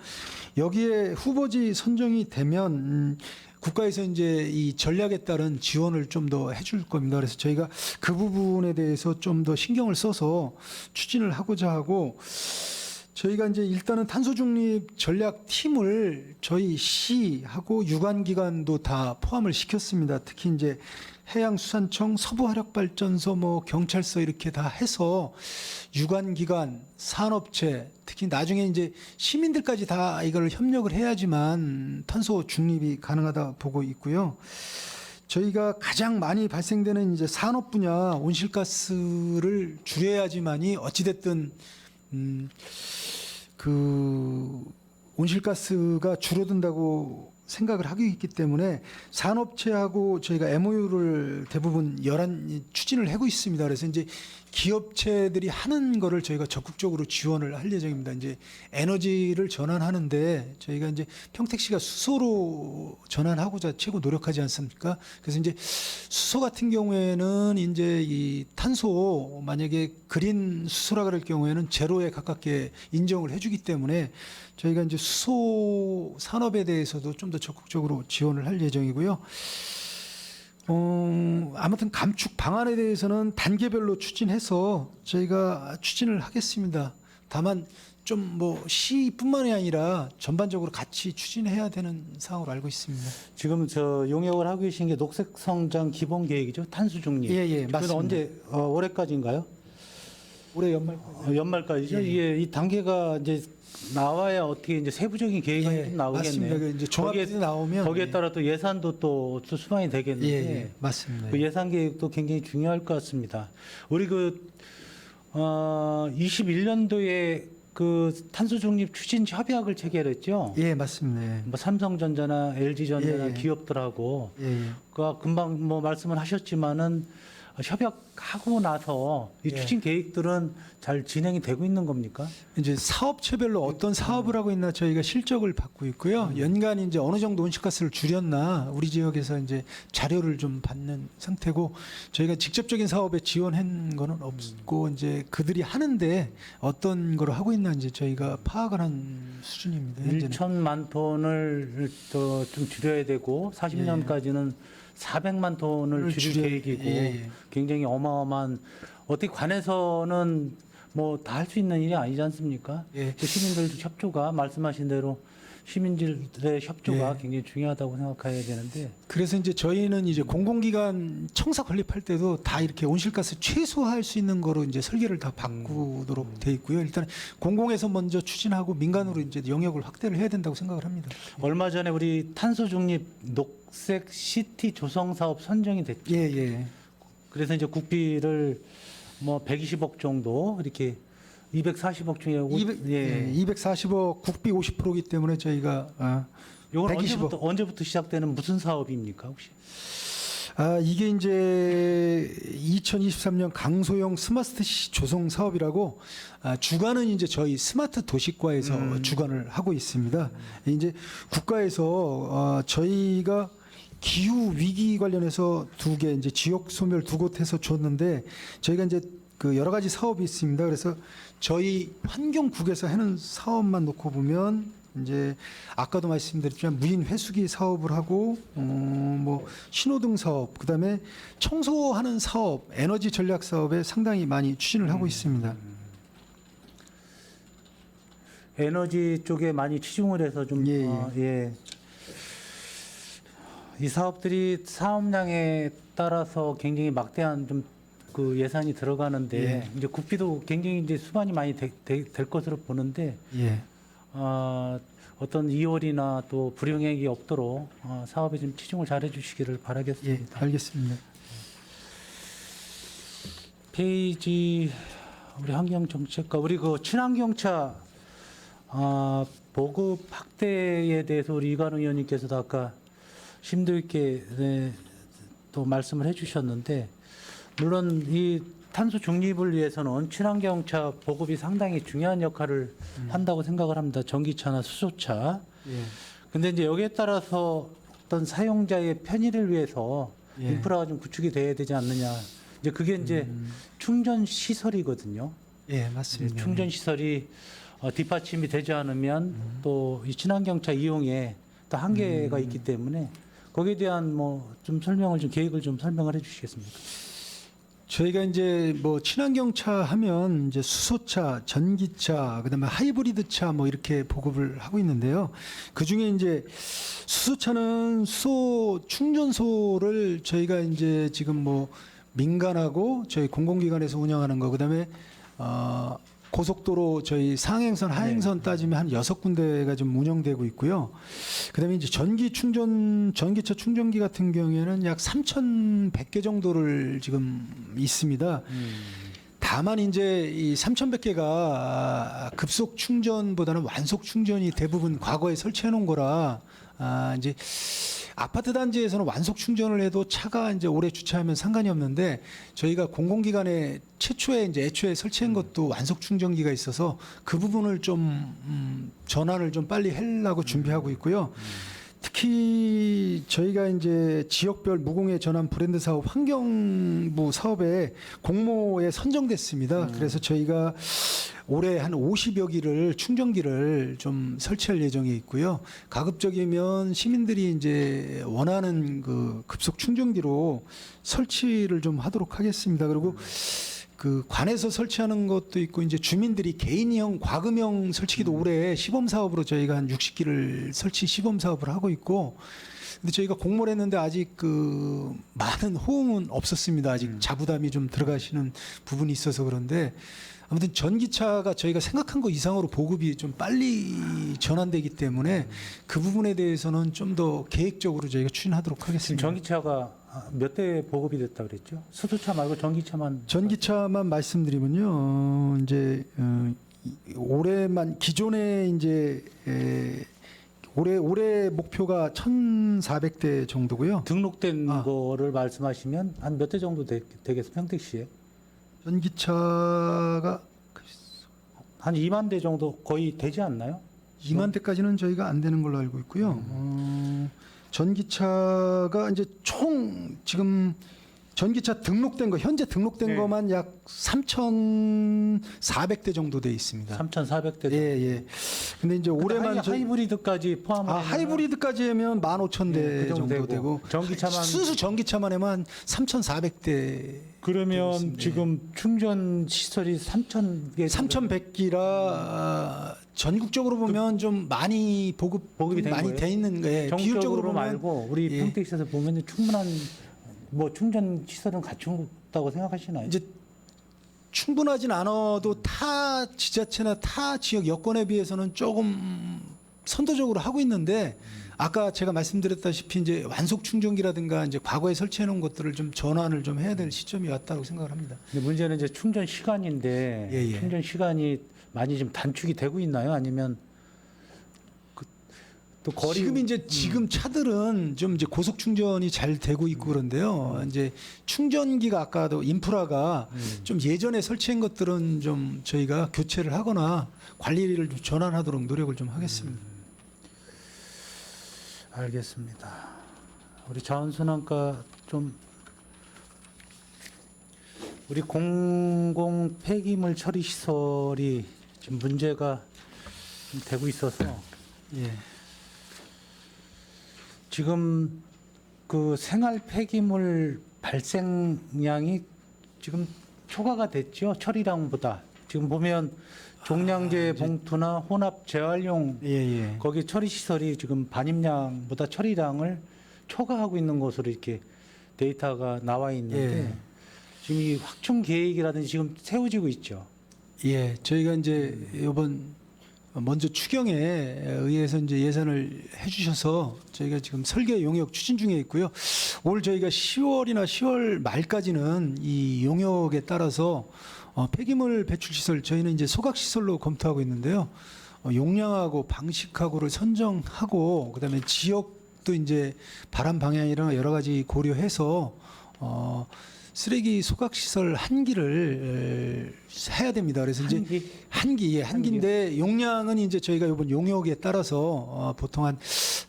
여기에 후보지 선정이 되면 국가에서 이제 이 전략에 따른 지원을 좀 더 해줄 겁니다. 그래서 저희가 그 부분에 대해서 좀 더 신경을 써서 추진을 하고자 하고 저희가 이제 일단은 탄소 중립 전략 팀을 저희 시하고 유관기관도 다 포함을 시켰습니다. 특히 이제 해양수산청, 서부화력발전소, 뭐 경찰서 이렇게 다 해서 유관기관, 산업체, 특히 나중에 이제 시민들까지 다 이걸 협력을 해야지만 탄소 중립이 가능하다 보고 있고요. 저희가 가장 많이 발생되는 이제 산업 분야 온실가스를 줄여야지만이 어찌됐든 그 온실가스가 줄어든다고 생각을 하고 있기 때문에 산업체하고 저희가 MOU를 대부분 추진을 하고 있습니다. 그래서 이제 기업체들이 하는 거를 저희가 적극적으로 지원을 할 예정입니다. 이제 에너지를 전환하는데 저희가 이제 평택시가 수소로 전환하고자 최고 노력하지 않습니까? 그래서 이제 수소 같은 경우에는 이제 이 탄소 만약에 그린 수소라 그럴 경우에는 제로에 가깝게 인정을 해주기 때문에 저희가 이제 수소 산업에 대해서도 좀 더 적극적으로 지원을 할 예정이고요. 아무튼 감축 방안에 대해서는 단계별로 추진해서 저희가 추진을 하겠습니다. 다만 좀 뭐 시뿐만이 아니라 전반적으로 같이 추진해야 되는 상황으로 알고 있습니다. 지금 저 용역을 하고 계신 게 녹색 성장 기본 계획이죠. 탄소 중립. 예, 그건 맞습니다. 언제 올해까지인가요? 올해 연말까지. 연말까지죠. 예. 이게 이 단계가 이제 나와야 어떻게 이제 세부적인 계획이 예, 좀 나오겠네요. 맞습니다. 그 이제 종합이 나오면 거기에 따라 또 예산도 또 수반이 되겠는데 예, 맞습니다. 그 예산 계획도 굉장히 중요할 것 같습니다. 우리 21년도에 그 탄소 중립 추진 협약을 체결했죠. 예, 맞습니다. 예. 뭐 삼성전자나 LG전자나 예. 기업들하고 예. 그 금방 뭐 말씀을 하셨지만은 협약하고 나서 이 예. 추진 계획들은 잘 진행이 되고 있는 겁니까? 이제 사업체별로 어떤 사업을 하고 있나 저희가 실적을 받고 있고요. 연간 이제 어느 정도 온실가스를 줄였나 우리 지역에서 이제 자료를 좀 받는 상태고 저희가 직접적인 사업에 지원한 거는 없고 이제 그들이 하는데 어떤 걸 하고 있나 이제 저희가 파악을 한 수준입니다. 현재는. 1천만 톤을 더 좀 줄여야 되고 40년까지는 400만 톤을 줄일 계획이고 예. 굉장히 어마어마한 어떻게 관에서는 뭐 다 할 수 있는 일이 아니지 않습니까? 예. 그 시민들도 협조가 말씀하신 대로 시민들의 협조가 예. 굉장히 중요하다고 생각해야 되는데 그래서 이제 저희는 이제 공공기관 청사 건립할 때도 다 이렇게 온실가스 최소화할 수 있는 거로 이제 설계를 다 바꾸도록 돼 있고요. 일단 공공에서 먼저 추진하고 민간으로 이제 영역을 확대를 해야 된다고 생각을 합니다. 얼마 전에 우리 탄소 중립 녹색 시티 조성 사업 선정이 됐죠. 예, 예. 그래서 이제 국비를 뭐 120억 정도 이렇게 240억 중에 240억 국비 50%이기 때문에 저희가 이건 125. 언제부터 시작되는 무슨 사업입니까 혹시? 이게 이제 2023년 강소형 스마트 시 조성 사업이라고 주관은 이제 저희 스마트 도시과에서 주관을 하고 있습니다. 이제 국가에서 저희가 기후 위기 관련해서 2개 이제 지역 소멸 2곳에서 줬는데 저희가 이제 그 여러 가지 사업이 있습니다. 그래서 저희 환경국에서 하는 사업만 놓고 보면 이제 아까도 말씀드렸지만 무인 회수기 사업을 하고 뭐 신호등 사업, 그다음에 청소하는 사업, 에너지 전략 사업에 상당히 많이 추진을 하고 있습니다. 에너지 쪽에 많이 치중을 해서 좀 예, 예. 이 사업들이 사업량에 따라서 굉장히 막대한 좀 그 예산이 들어가는데 예. 이제 국비도 굉장히 이제 수반이 많이 될 것으로 보는데 예. 어떤 이월이나 또 불용액이 없도록 사업에 좀 치중을 잘해 주시기를 예, 바라겠습니다. 알겠습니다. 페이지 우리 환경정책과 우리 그 친환경차 보급 확대에 대해서 우리 이관우 의원님께서도 아까 심도 있게 또 말씀을 해주셨는데 물론 이 탄소 중립을 위해서는 친환경차 보급이 상당히 중요한 역할을 한다고 생각을 합니다. 전기차나 수소차. 예. 근데 이제 여기에 따라서 어떤 사용자의 편의를 위해서 예. 인프라가 좀 구축이 돼야 되지 않느냐. 이제 그게 이제 충전 시설이거든요. 예, 맞습니다. 충전 시설이 뒷받침이 되지 않으면 또 이 친환경차 이용에 또 한계가 있기 때문에 거기에 대한 뭐 좀 설명을 좀 계획을 좀 설명을 해주시겠습니까? 저희가 이제 뭐 친환경차 하면 이제 수소차, 전기차, 그다음에 하이브리드차 뭐 이렇게 보급을 하고 있는데요. 그 중에 이제 수소차는 수소 충전소를 저희가 이제 지금 뭐 민간하고 저희 공공기관에서 운영하는 거, 그다음에 고속도로 저희 상행선, 하행선 따지면 한 6군데가 좀 운영되고 있고요. 그다음에 이제 전기차 충전기 같은 경우에는 약 3,100개 정도를 지금 있습니다. 다만 이제 이 3,100개가 급속 충전보다는 완속 충전이 대부분 과거에 설치해 놓은 거라 이제 아파트 단지에서는 완속 충전을 해도 차가 이제 오래 주차하면 상관이 없는데 저희가 공공기관에 최초에 이제 애초에 설치한 것도 완속 충전기가 있어서 그 부분을 좀 전환을 좀 빨리 하려고 준비하고 있고요. 특히 저희가 이제 지역별 무공해 전환 브랜드 사업 환경부 사업에 공모에 선정됐습니다. 그래서 저희가 올해 한 50여 기를 충전기를 좀 설치할 예정에 있고요. 가급적이면 시민들이 이제 원하는 그 급속 충전기로 설치를 좀 하도록 하겠습니다. 그리고 그 관에서 설치하는 것도 있고 이제 주민들이 개인형 과금형 설치기도 올해 시범 사업으로 저희가 한 60기를 설치 시범 사업을 하고 있고, 근데 저희가 공모를 했는데 아직 그 많은 호응은 없었습니다. 아직 자부담이 좀 들어가시는 부분이 있어서 그런데 아무튼 전기차가 저희가 생각한 것 이상으로 보급이 좀 빨리 전환되기 때문에 그 부분에 대해서는 좀 더 계획적으로 저희가 추진하도록 지금 하겠습니다. 전기차가 몇 대 보급이 됐다 그랬죠? 수소차 말고 전기차만. 전기차만 말씀드리면요, 이제 올해만 기존에 이제 올해 목표가 1,400대 정도고요. 등록된 거를 말씀하시면 한 몇 대 정도 되겠어요? 평택시에? 전기차가 한 2만 대 정도 거의 되지 않나요? 2만 대까지는 저희가 안 되는 걸로 알고 있고요. 전기차가 이제 총 지금 전기차 등록된 거 현재 등록된 네. 것만 약 3,400대 정도 돼 있습니다. 3,400대. 예, 예. 근데 이제 올해만 하이브리드까지 포함하면 하이브리드까지 하면 15,000대 예, 그 정도 되고 전기차만 순수 전기차만 하면 3,400대 그러면 있습니다. 지금 충전 시설이 3,000개 3,100기라 전국적으로 보면 좀 많이 보급이 된 많이 거예요? 돼 있는 거예요. 비율적으로 정적으로 보면 말고 우리 예. 평택시에서 보면 충분한 뭐 충전 시설은 갖춘다고 생각하시나요? 이제 충분하진 않아도 타 지자체나 타 지역 여건에 비해서는 조금 선도적으로 하고 있는데 아까 제가 말씀드렸다시피 이제 완속 충전기라든가 이제 과거에 설치해 놓은 것들을 좀 전환을 좀 해야 될 시점이 왔다고 생각을 합니다. 근데 문제는 이제 충전 시간인데 예, 예. 충전 시간이 많이 좀 단축이 되고 있나요? 아니면 또 거리 지금 차들은 좀 이제 고속 충전이 잘 되고 있고 그런데요. 이제 충전기가 아까도 인프라가 좀 예전에 설치한 것들은 좀 저희가 교체를 하거나 관리를 좀 전환하도록 노력을 좀 하겠습니다. 알겠습니다. 우리 자원순환과 좀 우리 공공 폐기물 처리 시설이 지금 문제가 좀 되고 있어서 예. 지금 그 생활 폐기물 발생량이 지금 초과가 됐죠. 처리량보다. 지금 보면 종량제 봉투나 혼합 재활용 예, 예. 거기 처리 시설이 지금 반입량보다 처리량을 초과하고 있는 것으로 이렇게 데이터가 나와 있는데 예. 지금 이 확충 계획이라든지 지금 세워지고 있죠. 예, 저희가 이제 이번 먼저 추경에 의해서 이제 예산을 해주셔서 저희가 지금 설계 용역 추진 중에 있고요. 올 저희가 10월이나 10월 말까지는 이 용역에 따라서 폐기물 배출 시설 저희는 이제 소각 시설로 검토하고 있는데요. 용량하고 방식하고를 선정하고 그다음에 지역도 이제 바람 방향이랑 여러 가지 고려해서 쓰레기 소각 시설 한 기를 해야 됩니다. 그래서 이제 한 기인데 용량은 이제 저희가 이번 용역에 따라서 보통 한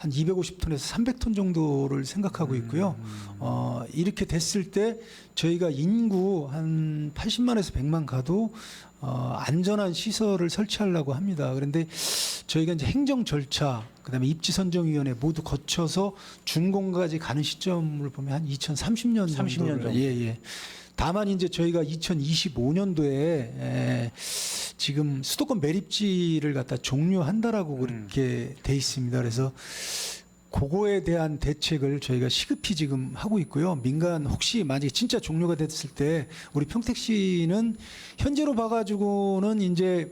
250톤에서 300톤 정도를 생각하고 있고요. 이렇게 됐을 때 저희가 인구 한 80만에서 100만 가도 안전한 시설을 설치하려고 합니다. 그런데 저희가 이제 행정 절차, 그다음에 입지선정위원회 모두 거쳐서 준공까지 가는 시점을 보면 한 2030년 30년 정도. 예. 다만 이제 저희가 2025년도에 지금 수도권 매립지를 갖다 종료한다라고 그렇게 돼 있습니다. 그래서 그거에 대한 대책을 저희가 시급히 지금 하고 있고요. 민간 혹시 만약에 진짜 종료가 됐을 때 우리 평택시는 현재로 봐가지고는 이제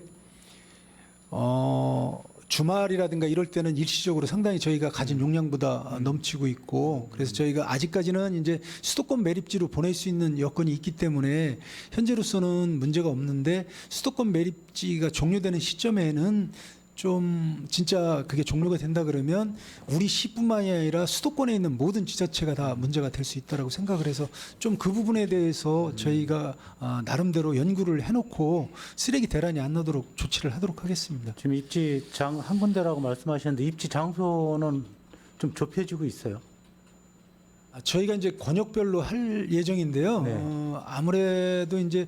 주말이라든가 이럴 때는 일시적으로 상당히 저희가 가진 용량보다 넘치고 있고 그래서 저희가 아직까지는 이제 수도권 매립지로 보낼 수 있는 여건이 있기 때문에 현재로서는 문제가 없는데 수도권 매립지가 종료되는 시점에는 좀 진짜 그게 종료가 된다 그러면 우리 시뿐만이 아니라 수도권에 있는 모든 지자체가 다 문제가 될 수 있다라고 생각을 해서 좀 그 부분에 대해서 저희가 나름대로 연구를 해놓고 쓰레기 대란이 안 나도록 조치를 하도록 하겠습니다. 지금 입지 한 군데라고 말씀하셨는데 입지 장소는 좀 좁혀지고 있어요. 저희가 이제 권역별로 할 예정인데요. 네. 아무래도 이제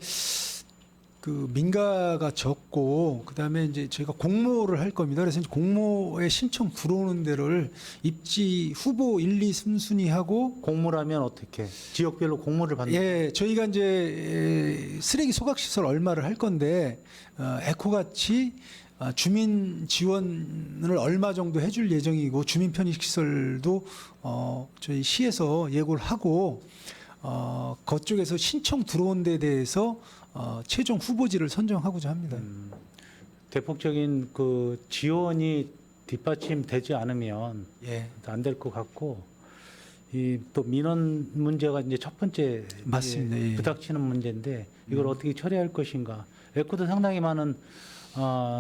그 민가가 적고 그다음에 이제 저희가 공모를 할 겁니다. 그래서 이제 공모에 신청 들어오는 데를 입지 후보 1, 2, 3순위하고 공모라면 어떻게? 지역별로 공모를 받는. 예, 저희가 이제 쓰레기 소각 시설 얼마를 할 건데 에코같이 주민 지원을 얼마 정도 해줄 예정이고 주민 편익 시설도 저희 시에서 예고를 하고 그쪽에서 신청 들어온 데 대해서 최종 후보지를 선정하고자 합니다. 대폭적인 그 지원이 뒷받침되지 않으면 예, 안 될 것 같고 이 또 민원 문제가 이제 첫 번째 맞습니다. 이제 예. 부닥치는 문제인데 이걸 어떻게 처리할 것인가. 에코도 상당히 많은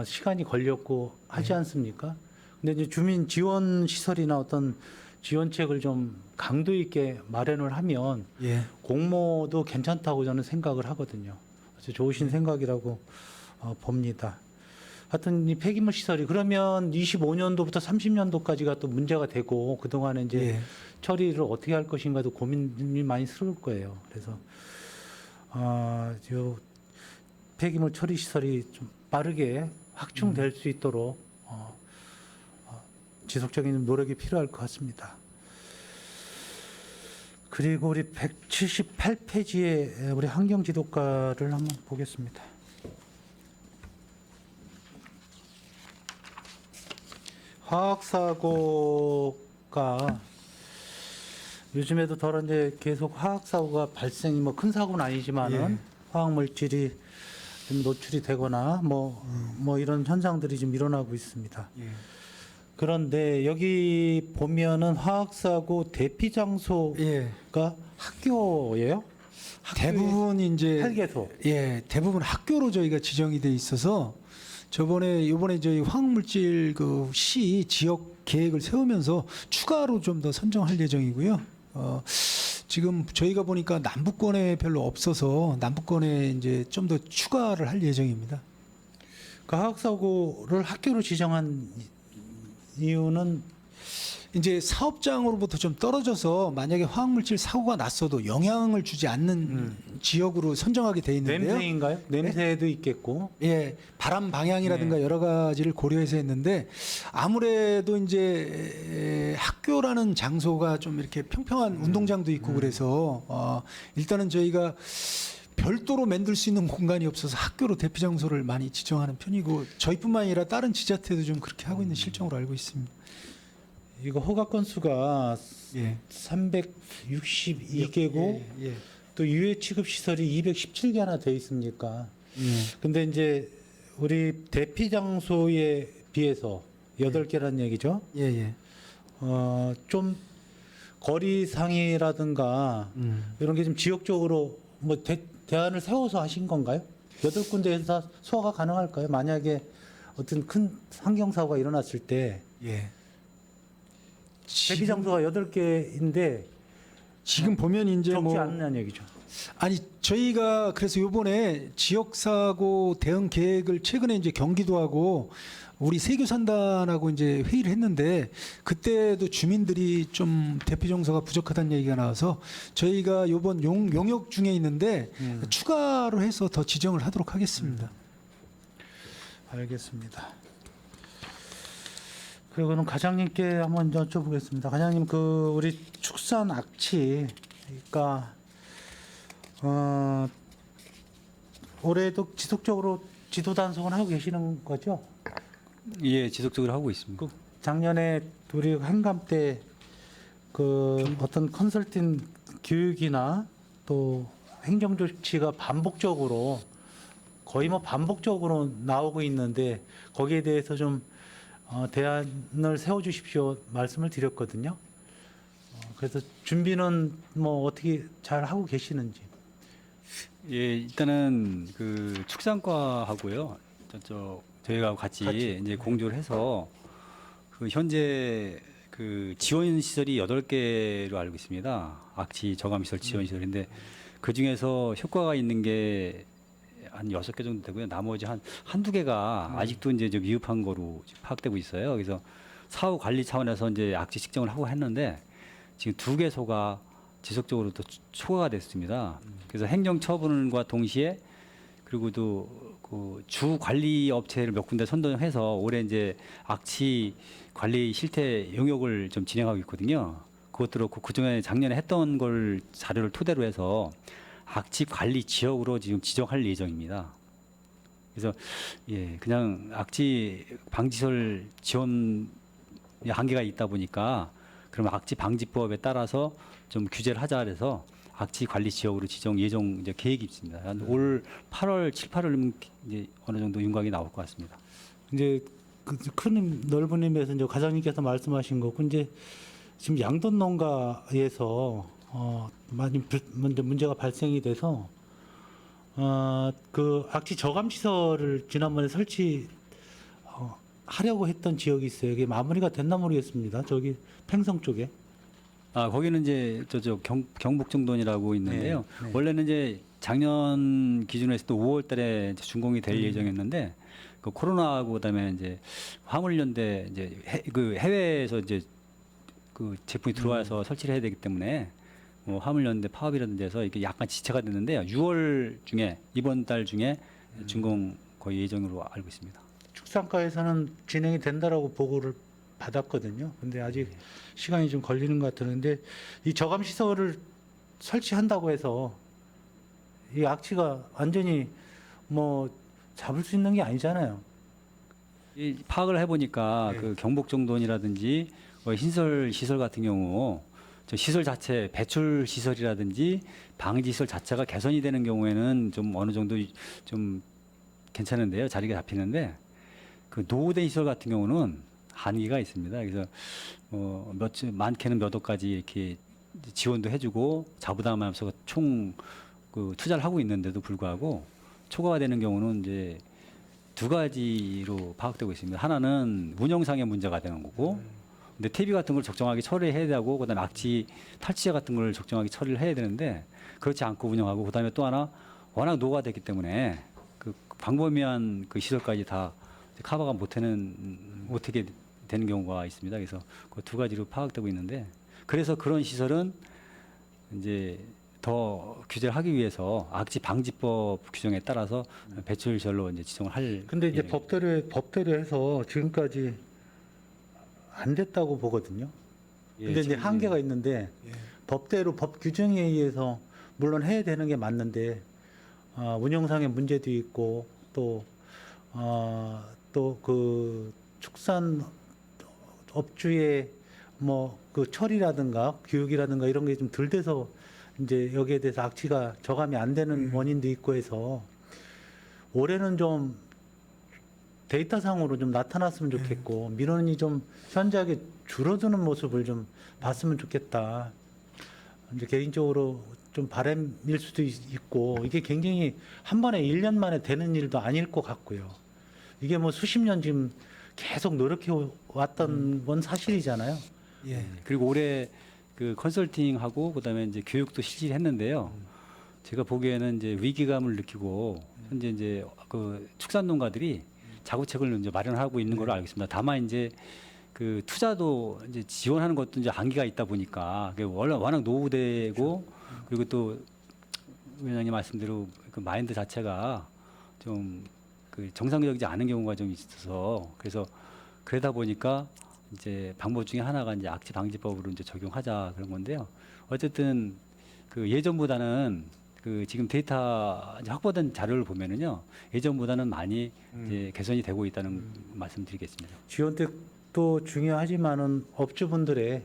시간이 걸렸고 하지 않습니까? 근데 이제 주민 지원 시설이나 어떤 지원책을 좀 강도 있게 마련을 하면 예. 공모도 괜찮다고 저는 생각을 하거든요. 아주 좋으신 생각이라고 봅니다. 하여튼 이 폐기물 시설이 그러면 25년도부터 30년도까지가 또 문제가 되고 그동안에 이제 예. 처리를 어떻게 할 것인가도 고민이 많이 스러울 거예요. 그래서 요 폐기물 처리 시설이 좀 빠르게 확충될 수 있도록 지속적인 노력이 필요할 것 같습니다. 그리고 우리 178페이지에 우리 환경 지도과를 한번 보겠습니다. 화학사고가 요즘에도 덜어 이제 계속 화학사고가 발생이 뭐 큰 사고는 아니지만은 화학물질이 좀 노출이 되거나 뭐 이런 현상들이 좀 일어나고 있습니다. 예. 그런데 여기 보면은 화학사고 대피 장소가 예. 학교예요? 대부분 이제 헬게소. 예, 대부분 학교로 저희가 지정이 돼 있어서 요번에 저희 화학물질 그 시 지역 계획을 세우면서 추가로 좀 더 선정할 예정이고요. 지금 저희가 보니까 남부권에 별로 없어서 남부권에 이제 좀 더 추가를 할 예정입니다. 그 화학사고를 학교로 지정한 이유는 이제 사업장으로부터 좀 떨어져서 만약에 화학물질 사고가 났어도 영향을 주지 않는 지역으로 선정하게 돼 있는데요. 냄새인가요? 냄새도 있겠고. 예, 바람 방향이라든가 여러 가지를 고려해서 했는데 아무래도 이제 학교라는 장소가 좀 이렇게 평평한 운동장도 있고 그래서 일단은 저희가 별도로 만들 수 있는 공간이 없어서 학교로 대피 장소를 많이 지정하는 편이고 저희뿐만 아니라 다른 지자체도 좀 그렇게 하고 있는 실정으로 알고 있습니다. 이거 허가 건수가 예. 362개고 예. 또 유해 취급 시설이 217개나 돼 있습니까? 예. 근데 이제 우리 대피 장소에 비해서 8개란 얘기죠. 예. 예. 좀 거리상이라든가 이런 게 좀 지역적으로 뭐 대안을 세워서 하신 건가요? 8군데에서 다 소화가 가능할까요? 만약에 어떤 큰 환경사고가 일어났을 때 예. 대피 장소가 8개인데 지금 보면 이제 적지 뭐 않는 얘기죠. 아니 저희가 그래서 요번에 지역사고 대응 계획을 최근에 이제 경기도하고 우리 세교산단하고 이제 회의를 했는데 그때도 주민들이 좀 대피 정서가 부족하다는 얘기가 나와서 저희가 요번 용역 중에 있는데 추가로 해서 더 지정을 하도록 하겠습니다. 알겠습니다. 그리고는 과장님께 한번 여쭤보겠습니다. 과장님, 그 우리 축산 악취, 그러니까 올해도 지속적으로 지도 단속은 하고 계시는 거죠? 예, 지속적으로 하고 있습니다. 그 작년에 우리 한감 때 그 어떤 컨설팅 교육이나 또 행정 조치가 반복적으로 거의 뭐 반복적으로 나오고 있는데 거기에 대해서 좀 대안을 세워주십시오 말씀을 드렸거든요. 그래서 준비는 뭐 어떻게 잘 하고 계시는지. 예, 일단은 그 축산과하고요. 저희가 같이 이제 공조를 해서 그 현재 그 지원 시설이 8개로 알고 있습니다. 악취 저감 시설 지원 시설인데 그 중에서 효과가 있는 게 한 6개 정도 되고요. 나머지 한두 개가 아직도 이제 좀 미흡한 거로 파악되고 있어요. 그래서 사후 관리 차원에서 이제 악취 측정을 하고 했는데 지금 2개소가 지속적으로 또 초과가 됐습니다. 그래서 행정 처분과 동시에 그리고 또 그 주 관리 업체를 몇 군데 선정해서 올해 이제 악취 관리 실태 용역을 좀 진행하고 있거든요. 그것도 그렇고 그중에 작년에 했던 걸 자료를 토대로 해서 악취 관리 지역으로 지금 지정할 예정입니다. 그래서 예, 그냥 악취 방지설 지원 한계가 있다 보니까 그럼 악취 방지법에 따라서 좀 규제를 하자 그래서 악취 관리 지역으로 지정 예정 이제 계획이 있습니다. 한 올 8월, 7, 8월이면 이제 어느 정도 윤곽이 나올 것 같습니다. 이제 그 큰 넓은 의미에서 이제 과장님께서 말씀하신 거고 이제 지금 양돈 농가에서 많이 문제가 발생이 돼서 그 악취 저감 시설을 지난번에 설치 하려고 했던 지역이 있어요. 이게 마무리가 됐나 모르겠습니다. 저기 팽성 쪽에. 아, 거기는 이제 경북정돈이라고 있는데요. 네. 원래는 이제 작년 기준으로 해서 또 5월 달에 이제 준공이 될 예정이었는데 그 코로나하고 그다음에 이제 화물연대 이제 해외에서 이제 그 제품이 들어와서 설치를 해야 되기 때문에 뭐 화물연대 파업이라든지 해서 이게 약간 지체가 됐는데요. 6월 중에 이번 달 중에 준공 거의 예정으로 알고 있습니다. 축산과에서는 진행이 된다라고 보고를 받았거든요. 근데 아직 시간이 좀 걸리는 것 같았는데 이 저감 시설을 설치한다고 해서 이 악취가 완전히 뭐 잡을 수 있는 게 아니잖아요. 이 파악을 해보니까 네. 그 경북정돈이라든지 시설 같은 경우 저 시설 자체 배출 시설이라든지 방지 시설 자체가 개선이 되는 경우에는 좀 어느 정도 좀 괜찮은데요. 자리가 잡히는데 그 노후된 시설 같은 경우는 한계가 있습니다. 그래서 많게는 몇 억까지 이렇게 지원도 해주고 자부담하면서 총 그 투자를 하고 있는데도 불구하고 초과가 되는 경우는 이제 두 가지로 파악되고 있습니다. 하나는 운영상의 문제가 되는 거고, 근데 퇴비 같은 걸 적정하게 처리해야 되고, 그다음에 악취, 탈취제 같은 걸 적정하게 처리를 해야 되는데 그렇지 않고 운영하고, 그다음에 또 하나 워낙 노후화됐기 때문에 그 광범위한 그 시설까지 다 커버가 못하게 되는 경우가 있습니다. 그래서 그 두 가지로 파악되고 있는데, 그래서 그런 시설은 이제 더 규제를 하기 위해서 악취 방지법 규정에 따라서 배출시설로 이제 지정을 할. 근데 이제 예정입니다. 법대로 해서 지금까지 안 됐다고 보거든요. 예, 근데 이제 지금 한계가 있는데 법대로 법 규정에 의해서 물론 해야 되는 게 맞는데 운영상의 문제도 있고 또 그 축산 업주의 뭐 그 처리라든가 교육이라든가 이런 게 좀 덜 돼서 이제 여기에 대해서 악취가 저감이 안 되는 원인도 있고 해서 올해는 좀 데이터상으로 좀 나타났으면 좋겠고 민원이 좀 현저하게 줄어드는 모습을 좀 봤으면 좋겠다. 이제 개인적으로 좀 바람일 수도 있고 이게 굉장히 한 번에 1년 만에 되는 일도 아닐 것 같고요. 이게 뭐 수십 년 지금 계속 노력해 왔던 건 사실이잖아요. 예. 그리고 올해 그 컨설팅하고 그다음에 이제 교육도 실시를 했는데요. 제가 보기에는 이제 위기감을 느끼고 현재 이제 그 축산농가들이 자구책을 이제 마련하고 있는 걸로 알고 있습니다. 다만 이제 그 투자도 이제 지원하는 것도 이제 한계가 있다 보니까 그게 워낙 노후되고 그리고 또 위원장님 말씀대로 그 마인드 자체가 좀 그 정상적이지 않은 경우가 좀 있어서 그래서 그러다 보니까 이제 방법 중에 하나가 이제 악취 방지법으로 이제 적용하자 그런 건데요. 어쨌든 그 예전보다는 그 지금 데이터 이제 확보된 자료를 보면은요 예전보다는 많이 이제 개선이 되고 있다는 말씀드리겠습니다. 지원책도 중요하지만은 업주분들의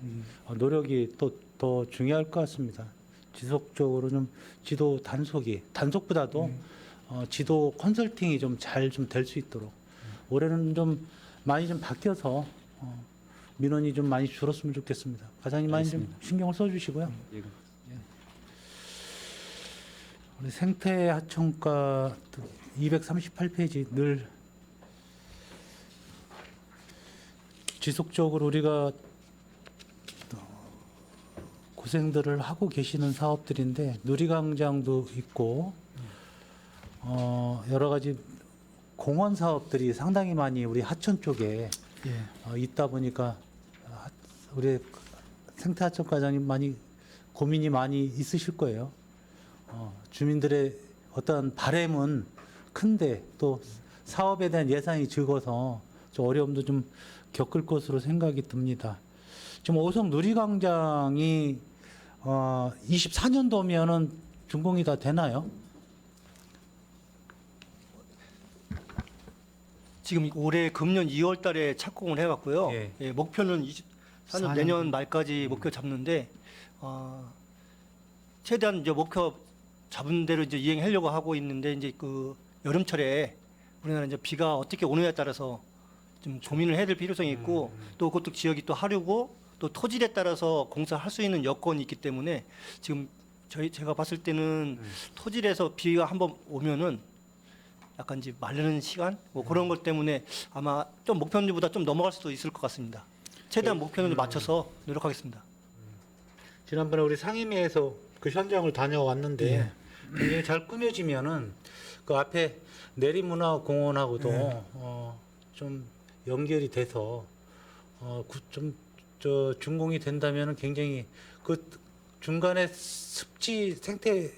노력이 또 더 중요할 것 같습니다. 지속적으로 좀 지도 단속보다도 지도 컨설팅이 좀 잘 좀 될 수 있도록 올해는 좀 많이 좀 바뀌어서 민원이 좀 많이 줄었으면 좋겠습니다. 과장님 많이 좀 알겠습니다. 신경을 써주시고요. 예. 우리 생태하천과 238페이지 늘 지속적으로 우리가 고생들을 하고 계시는 사업들인데 누리광장도 있고 여러 가지 공원 사업들이 상당히 많이 우리 하천 쪽에 있다 보니까 우리 생태하천 과장님 많이 고민이 많이 있으실 거예요. 주민들의 어떤 바램은 큰데 또 사업에 대한 예산이 적어서 좀 어려움도 좀 겪을 것으로 생각이 듭니다. 지금 오성 누리광장이 24년도면은 준공이 다 되나요? 지금 올해 금년 2월 달에 착공을 해왔고요. 예. 예, 목표는 24년 내년 말까지 목표 잡는데 최대한 이제 목표 잡은 대로 이제 이행하려고 하고 있는데 이제 그 여름철에 우리나라 이제 비가 어떻게 오느냐에 따라서 좀 고민을 해야 될 필요성이 있고 또 그것도 지역이 또 하류고 또 토질에 따라서 공사할 수 있는 여건이 있기 때문에 지금 제가 봤을 때는 토질에서 비가 한번 오면은 약간 이제 마르는 시간 뭐 그런 것 때문에 아마 좀 목표보다 좀 넘어갈 수도 있을 것 같습니다. 최대한 목표를 맞춰서 노력하겠습니다. 지난번에 우리 상임위에서 그 현장을 다녀왔는데 굉장히 잘 꾸며지면은 그 앞에 내리문화공원하고도 좀 연결이 돼서 좀 준공이 된다면은 굉장히 그 중간에 습지 생태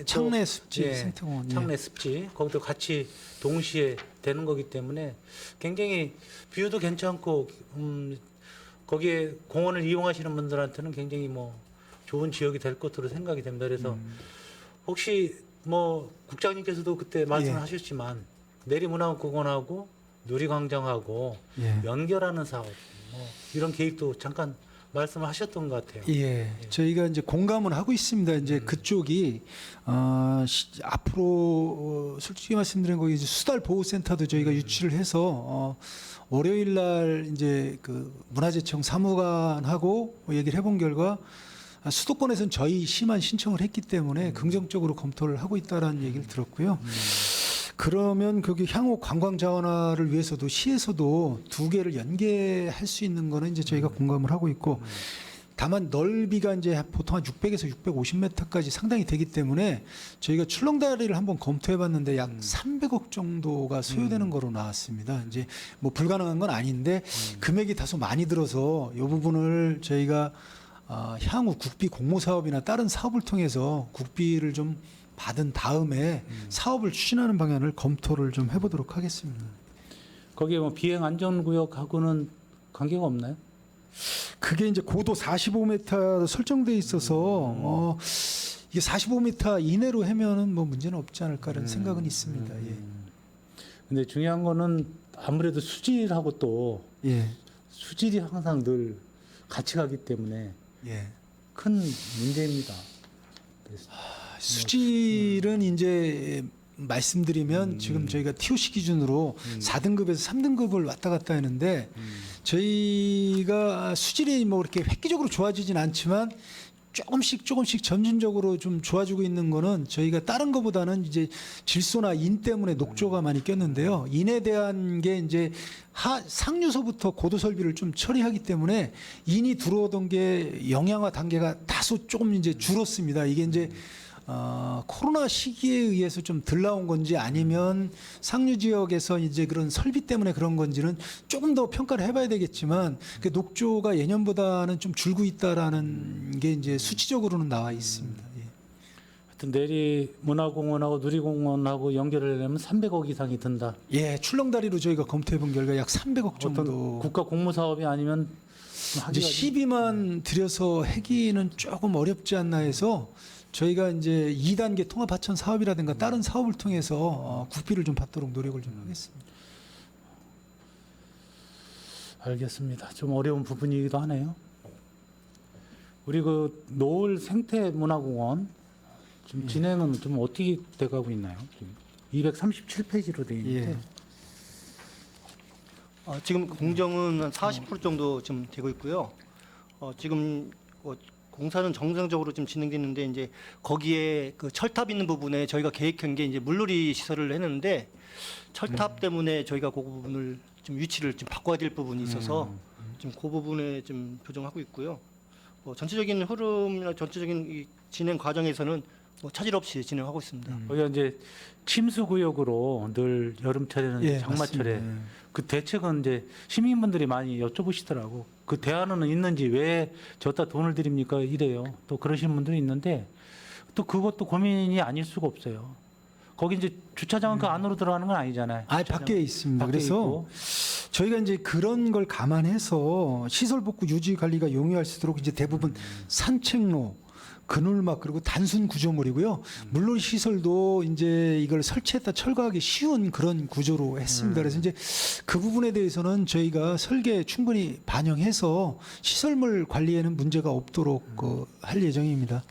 창내 습지 예, 생태공원. 창내 습지 거기도 같이 동시에 되는 거기 때문에 굉장히 뷰도 괜찮고 거기에 공원을 이용하시는 분들한테는 굉장히 뭐 좋은 지역이 될 것으로 생각이 됩니다. 그래서 혹시 뭐 국장님께서도 그때 말씀하셨지만 내리문화공원하고 누리광장하고 연결하는 사업 뭐 이런 계획도 잠깐 말씀을 하셨던 것 같아요. 예, 저희가 이제 공감은 하고 있습니다. 이제 그쪽이 앞으로 솔직히 말씀드린 거기 이제 수달 보호센터도 저희가 유치를 해서 월요일 날 이제 그 문화재청 사무관하고 얘기를 해본 결과 수도권에서는 저희 시만 신청을 했기 때문에 긍정적으로 검토를 하고 있다라는 얘기를 들었고요. 그러면 거기 향후 관광 자원화를 위해서도 시에서도 두 개를 연계할 수 있는 거는 이제 저희가 공감을 하고 있고, 다만 넓이가 이제 보통 한 600에서 650m까지 상당히 되기 때문에 저희가 출렁다리를 한번 검토해 봤는데 약 300억 정도가 소요되는 거로 나왔습니다. 이제 뭐 불가능한 건 아닌데 금액이 다소 많이 들어서 이 부분을 저희가 향후 국비 공모 사업이나 다른 사업을 통해서 국비를 좀 받은 다음에 사업을 추진하는 방향을 검토를 좀 해보도록 하겠습니다. 거기에 뭐 비행 안전구역하고는 관계가 없나요? 그게 이제 고도 45m 설정돼 있어서 이게 45m 이내로 하면은 뭐 문제는 없지 않을까라는 생각은 있습니다. 근데 중요한 거는 아무래도 수질하고 또 예. 수질이 항상 늘 같이 가기 때문에 예. 큰 문제입니다. 그래서 수질은 이제 말씀드리면 지금 저희가 TOC 기준으로 4등급에서 3등급을 왔다 갔다 하는데 저희가 수질이 뭐 이렇게 획기적으로 좋아지진 않지만 조금씩 점진적으로 좀 좋아지고 있는 거는 저희가 다른 거보다는 이제 질소나 인 때문에 녹조가 많이 꼈는데요. 인에 대한 게 이제 상류서부터 고도 설비를 좀 처리하기 때문에 인이 들어오던 게 영양화 단계가 다소 조금 이제 줄었습니다. 이게 이제 코로나 시기에 의해서 좀 덜 나온 건지 아니면 상류 지역에서 이제 그런 설비 때문에 그런 건지는 조금 더 평가를 해봐야 되겠지만 그 녹조가 예년보다는 좀 줄고 있다라는 게 이제 수치적으로는 나와 있습니다. 예. 하여튼 내리 문화공원하고 누리공원하고 연결을 하려면 300억 이상이 든다. 예, 출렁다리로 저희가 검토해 본 결과 약 300억 정도. 어떤 국가 공모 사업이 아니면 좀 이제 하기가 시비만 들여서 하기는 조금 어렵지 않나 해서 저희가 이제 2단계 통합 하천 사업이라든가 다른 사업을 통해서 국비를 좀 받도록 노력을 좀 하겠습니다. 알겠습니다. 좀 어려운 부분이기도 하네요. 우리 그 노을 생태문화공원 지금 진행은 좀 어떻게 돼가고 있나요? 지금 237페이지로 되어 있는데 예. 지금 공정은 한 40% 정도 좀 되고 있고요. 지금 공사는 정상적으로 좀 진행되는데 이제 거기에 그 철탑 있는 부분에 저희가 계획한 게 이제 물놀이 시설을 했는데 철탑 때문에 저희가 그 부분을 좀 위치를 좀 바꿔야 될 부분이 있어서 지금 그 부분에 좀 조정하고 있고요. 전체적인 흐름이나 전체적인 이 진행 과정에서는 뭐 차질 없이 진행하고 있습니다. 거기가 이제 침수 구역으로 늘 여름철에는 예, 장마철에 맞습니다. 그 대책은 이제 시민분들이 많이 여쭤보시더라고. 그 대안은 있는지 왜 저다 돈을 드립니까 이래요. 또 그러시는 분들이 있는데 또 그것도 고민이 아닐 수가 없어요. 거기 이제 주차장은 그 안으로 들어가는 건 아니잖아요. 아, 주차장 밖에 있습니다. 밖에 그래서 있고. 저희가 이제 그런 걸 감안해서 시설 복구 유지 관리가 용이할 수 있도록 이제 대부분 산책로, 그늘막 그리고 단순 구조물이고요. 물론 시설도 이제 이걸 설치했다 철거하기 쉬운 그런 구조로 했습니다. 그래서 이제 그 부분에 대해서는 저희가 설계에 충분히 반영해서 시설물 관리에는 문제가 없도록 할 예정입니다.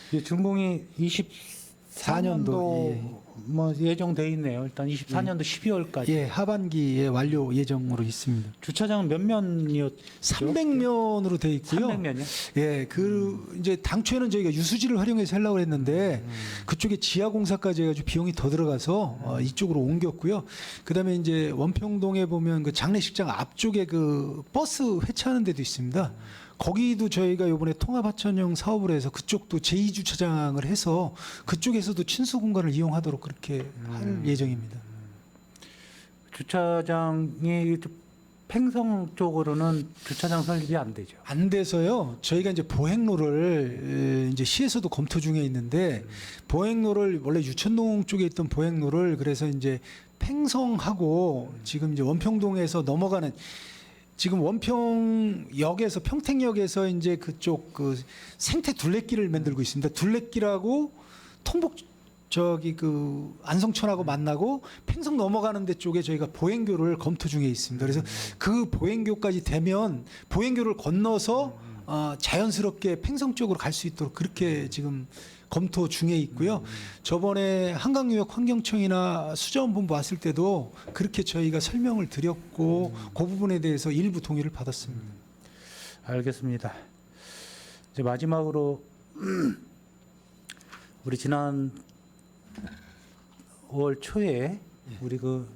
이제 준공이 24년도 예. 뭐 예정돼 있네요. 일단 24년도 12월까지. 예, 하반기에 완료 예정으로 있습니다. 주차장은 몇 면이었죠? 300면으로 돼 있고요. 300면이요? 예, 이제 당초에는 저희가 유수지를 활용해서 하려고 했는데 그쪽에 지하 공사까지 해가지고 비용이 더 들어가서 이쪽으로 옮겼고요. 그다음에 이제 원평동에 보면 그 장례식장 앞쪽에 그 버스 회차하는 데도 있습니다. 거기도 저희가 이번에 통합하천형 사업을 해서 그쪽도 제2주차장을 해서 그쪽에서도 친수 공간을 이용하도록 그렇게 할 예정입니다. 주차장이 팽성 쪽으로는 주차장 설립이 안 되죠. 안 돼서요. 저희가 이제 보행로를 이제 시에서도 검토 중에 있는데 보행로를 원래 유천동 쪽에 있던 보행로를 그래서 이제 팽성하고 지금 이제 원평동에서 넘어가는 지금 원평역에서 평택역에서 이제 그쪽 그 생태 둘레길을 만들고 있습니다. 둘레길하고 통복 저기 그 안성천하고 만나고 팽성 넘어가는 데 쪽에 저희가 보행교를 검토 중에 있습니다. 그래서 그 보행교까지 되면 보행교를 건너서 자연스럽게 팽성 쪽으로 갈 수 있도록 그렇게 지금 검토 중에 있고요. 저번에 한강유역 환경청이나 수자원본부 왔을 때도 그렇게 저희가 설명을 드렸고 그 부분에 대해서 일부 동의를 받았습니다. 알겠습니다. 이제 마지막으로 우리 지난 5월 초에 우리 그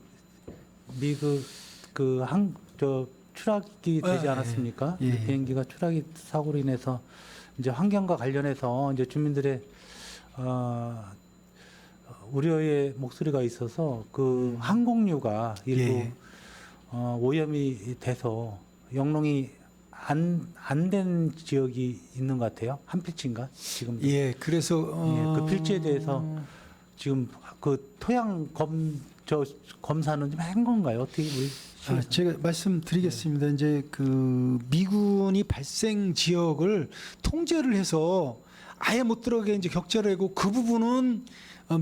미그 그항저 추락이 되지 예, 않았습니까? 예, 예. 비행기가 추락이 사고로 인해서 이제 환경과 관련해서 이제 주민들의 우려의 목소리가 있어서 그 항공유가 일부 예. 오염이 돼서 영농이 안 된 지역이 있는 것 같아요. 한 필지인가 지금? 예, 그래서 예, 그 필지에 대해서 지금 그 토양 검사는 좀 한 건가요? 어떻게 우리 제가 말씀드리겠습니다. 이제 그 미군이 발생 지역을 통제를 해서 아예 못 들어가게 이제 격자를 하고 그 부분은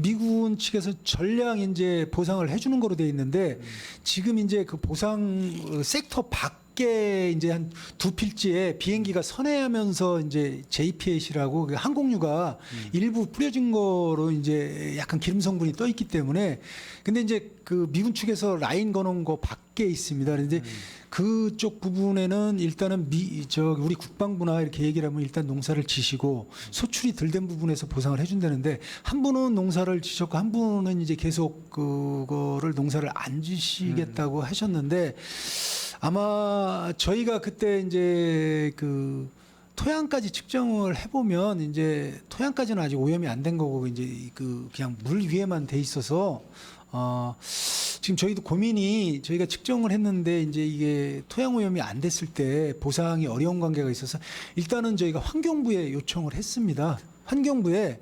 미군 측에서 전량 이제 보상을 해주는 거로 돼 있는데 지금 이제 그 보상 섹터 밖에 이제 한 두 필지에 비행기가 선회하면서 이제 JPAC라고 그 항공유가 일부 뿌려진 거로 이제 약간 기름 성분이 떠 있기 때문에 근데 이제 그 미군 측에서 라인 거놓은 거 밖에 있습니다. 그런데 그쪽 부분에는 일단은 우리 국방부나 이렇게 얘기를 하면 일단 농사를 지시고 소출이 덜 된 부분에서 보상을 해준다는데 한 분은 농사를 지셨고 한 분은 이제 계속 그거를 농사를 안 지시겠다고 하셨는데 아마 저희가 그때 이제 그 토양까지 측정을 해보면 이제 토양까지는 아직 오염이 안 된 거고 이제 그 그냥 물 위에만 돼 있어서 지금 저희도 고민이 저희가 측정을 했는데 이제 이게 토양 오염이 안 됐을 때 보상이 어려운 관계가 있어서 일단은 저희가 환경부에 요청을 했습니다. 환경부에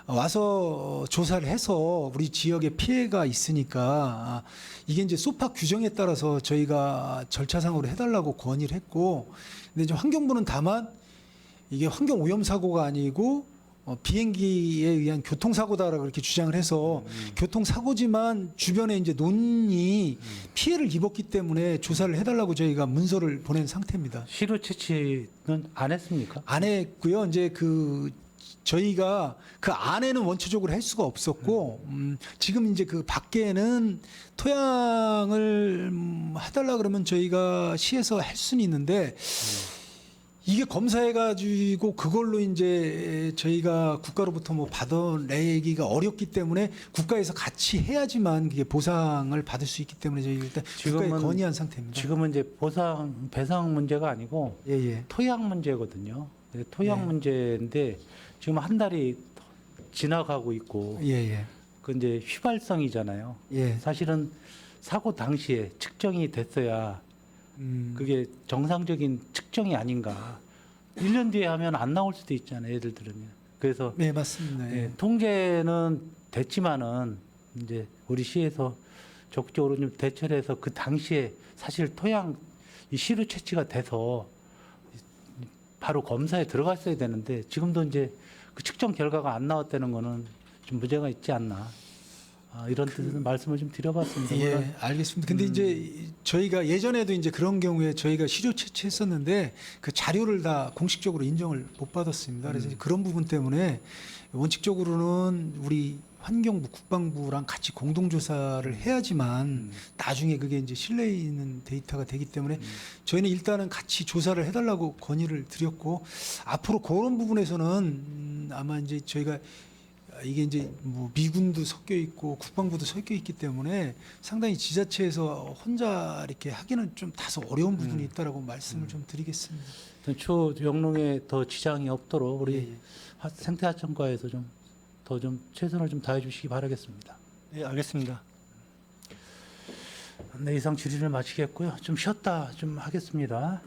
와서 조사를 해서 우리 지역에 피해가 있으니까 이게 이제 소파 규정에 따라서 저희가 절차상으로 해달라고 건의를 했고 근데 이제 환경부는 다만 이게 환경 오염 사고가 아니고 비행기에 의한 교통사고다라고 이렇게 주장을 해서 교통사고지만 주변에 이제 논이 피해를 입었기 때문에 조사를 해달라고 저희가 문서를 보낸 상태입니다. 시료 채취는 안 했습니까? 안 했고요. 이제 그 저희가 그 안에는 원초적으로 할 수가 없었고 지금 이제 그 밖에는 토양을 해달라 그러면 저희가 시에서 할 수는 있는데 이게 검사해가지고 그걸로 이제 저희가 국가로부터 뭐 받아내기가 어렵기 때문에 국가에서 같이 해야지만 그게 보상을 받을 수 있기 때문에 저희 일단 국가에 지금은- 건의한 상태입니다. 지금은 이제 배상 문제가 아니고 예예. 토양 문제거든요. 네, 토양 네. 문제인데 지금 한 달이 지나가고 있고 예예. 그 이제 휘발성이잖아요. 예. 사실은 사고 당시에 측정이 됐어야 그게 정상적인 측정이 아닌가. 1년 뒤에 하면 안 나올 수도 있잖아요. 예를 들면. 그래서 네 맞습니다. 예, 통제는 됐지만은 이제 우리 시에서 적극적으로 좀 대처를 해서 그 당시에 사실 토양 이 시루 채취가 돼서 바로 검사에 들어갔어야 되는데 지금도 이제 그 측정 결과가 안 나왔다는 거는 좀 문제가 있지 않나. 이런 뜻의 말씀을 좀 드려봤습니다. 물론 예, 알겠습니다. 근데 이제 저희가 예전에도 이제 그런 경우에 저희가 시료 채취했었는데 그 자료를 다 공식적으로 인정을 못 받았습니다. 그래서 그런 부분 때문에 원칙적으로는 우리 환경부, 국방부랑 같이 공동조사를 해야지만 나중에 그게 이제 신뢰 있는 데이터가 되기 때문에 저희는 일단은 같이 조사를 해달라고 건의를 드렸고 앞으로 그런 부분에서는 아마 이제 저희가 이게 이제 뭐 미군도 섞여 있고 국방부도 섞여 있기 때문에 상당히 지자체에서 혼자 이렇게 하기는 좀 다소 어려운 부분이 있다라고 말씀을 좀 드리겠습니다. 추 영농에 더 지장이 없도록 우리 예, 예. 생태하천과에서 좀 더 좀 최선을 좀 다해 주시기 바라겠습니다. 네, 알겠습니다. 네, 이상 질의를 마치겠고요. 좀 쉬었다 좀 하겠습니다.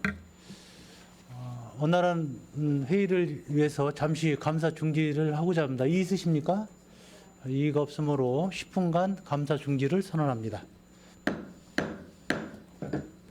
원활한 회의를 위해서 잠시 감사 중지를 하고자 합니다. 이의 있으십니까? 이의가 없으므로 10분간 감사 중지를 선언합니다.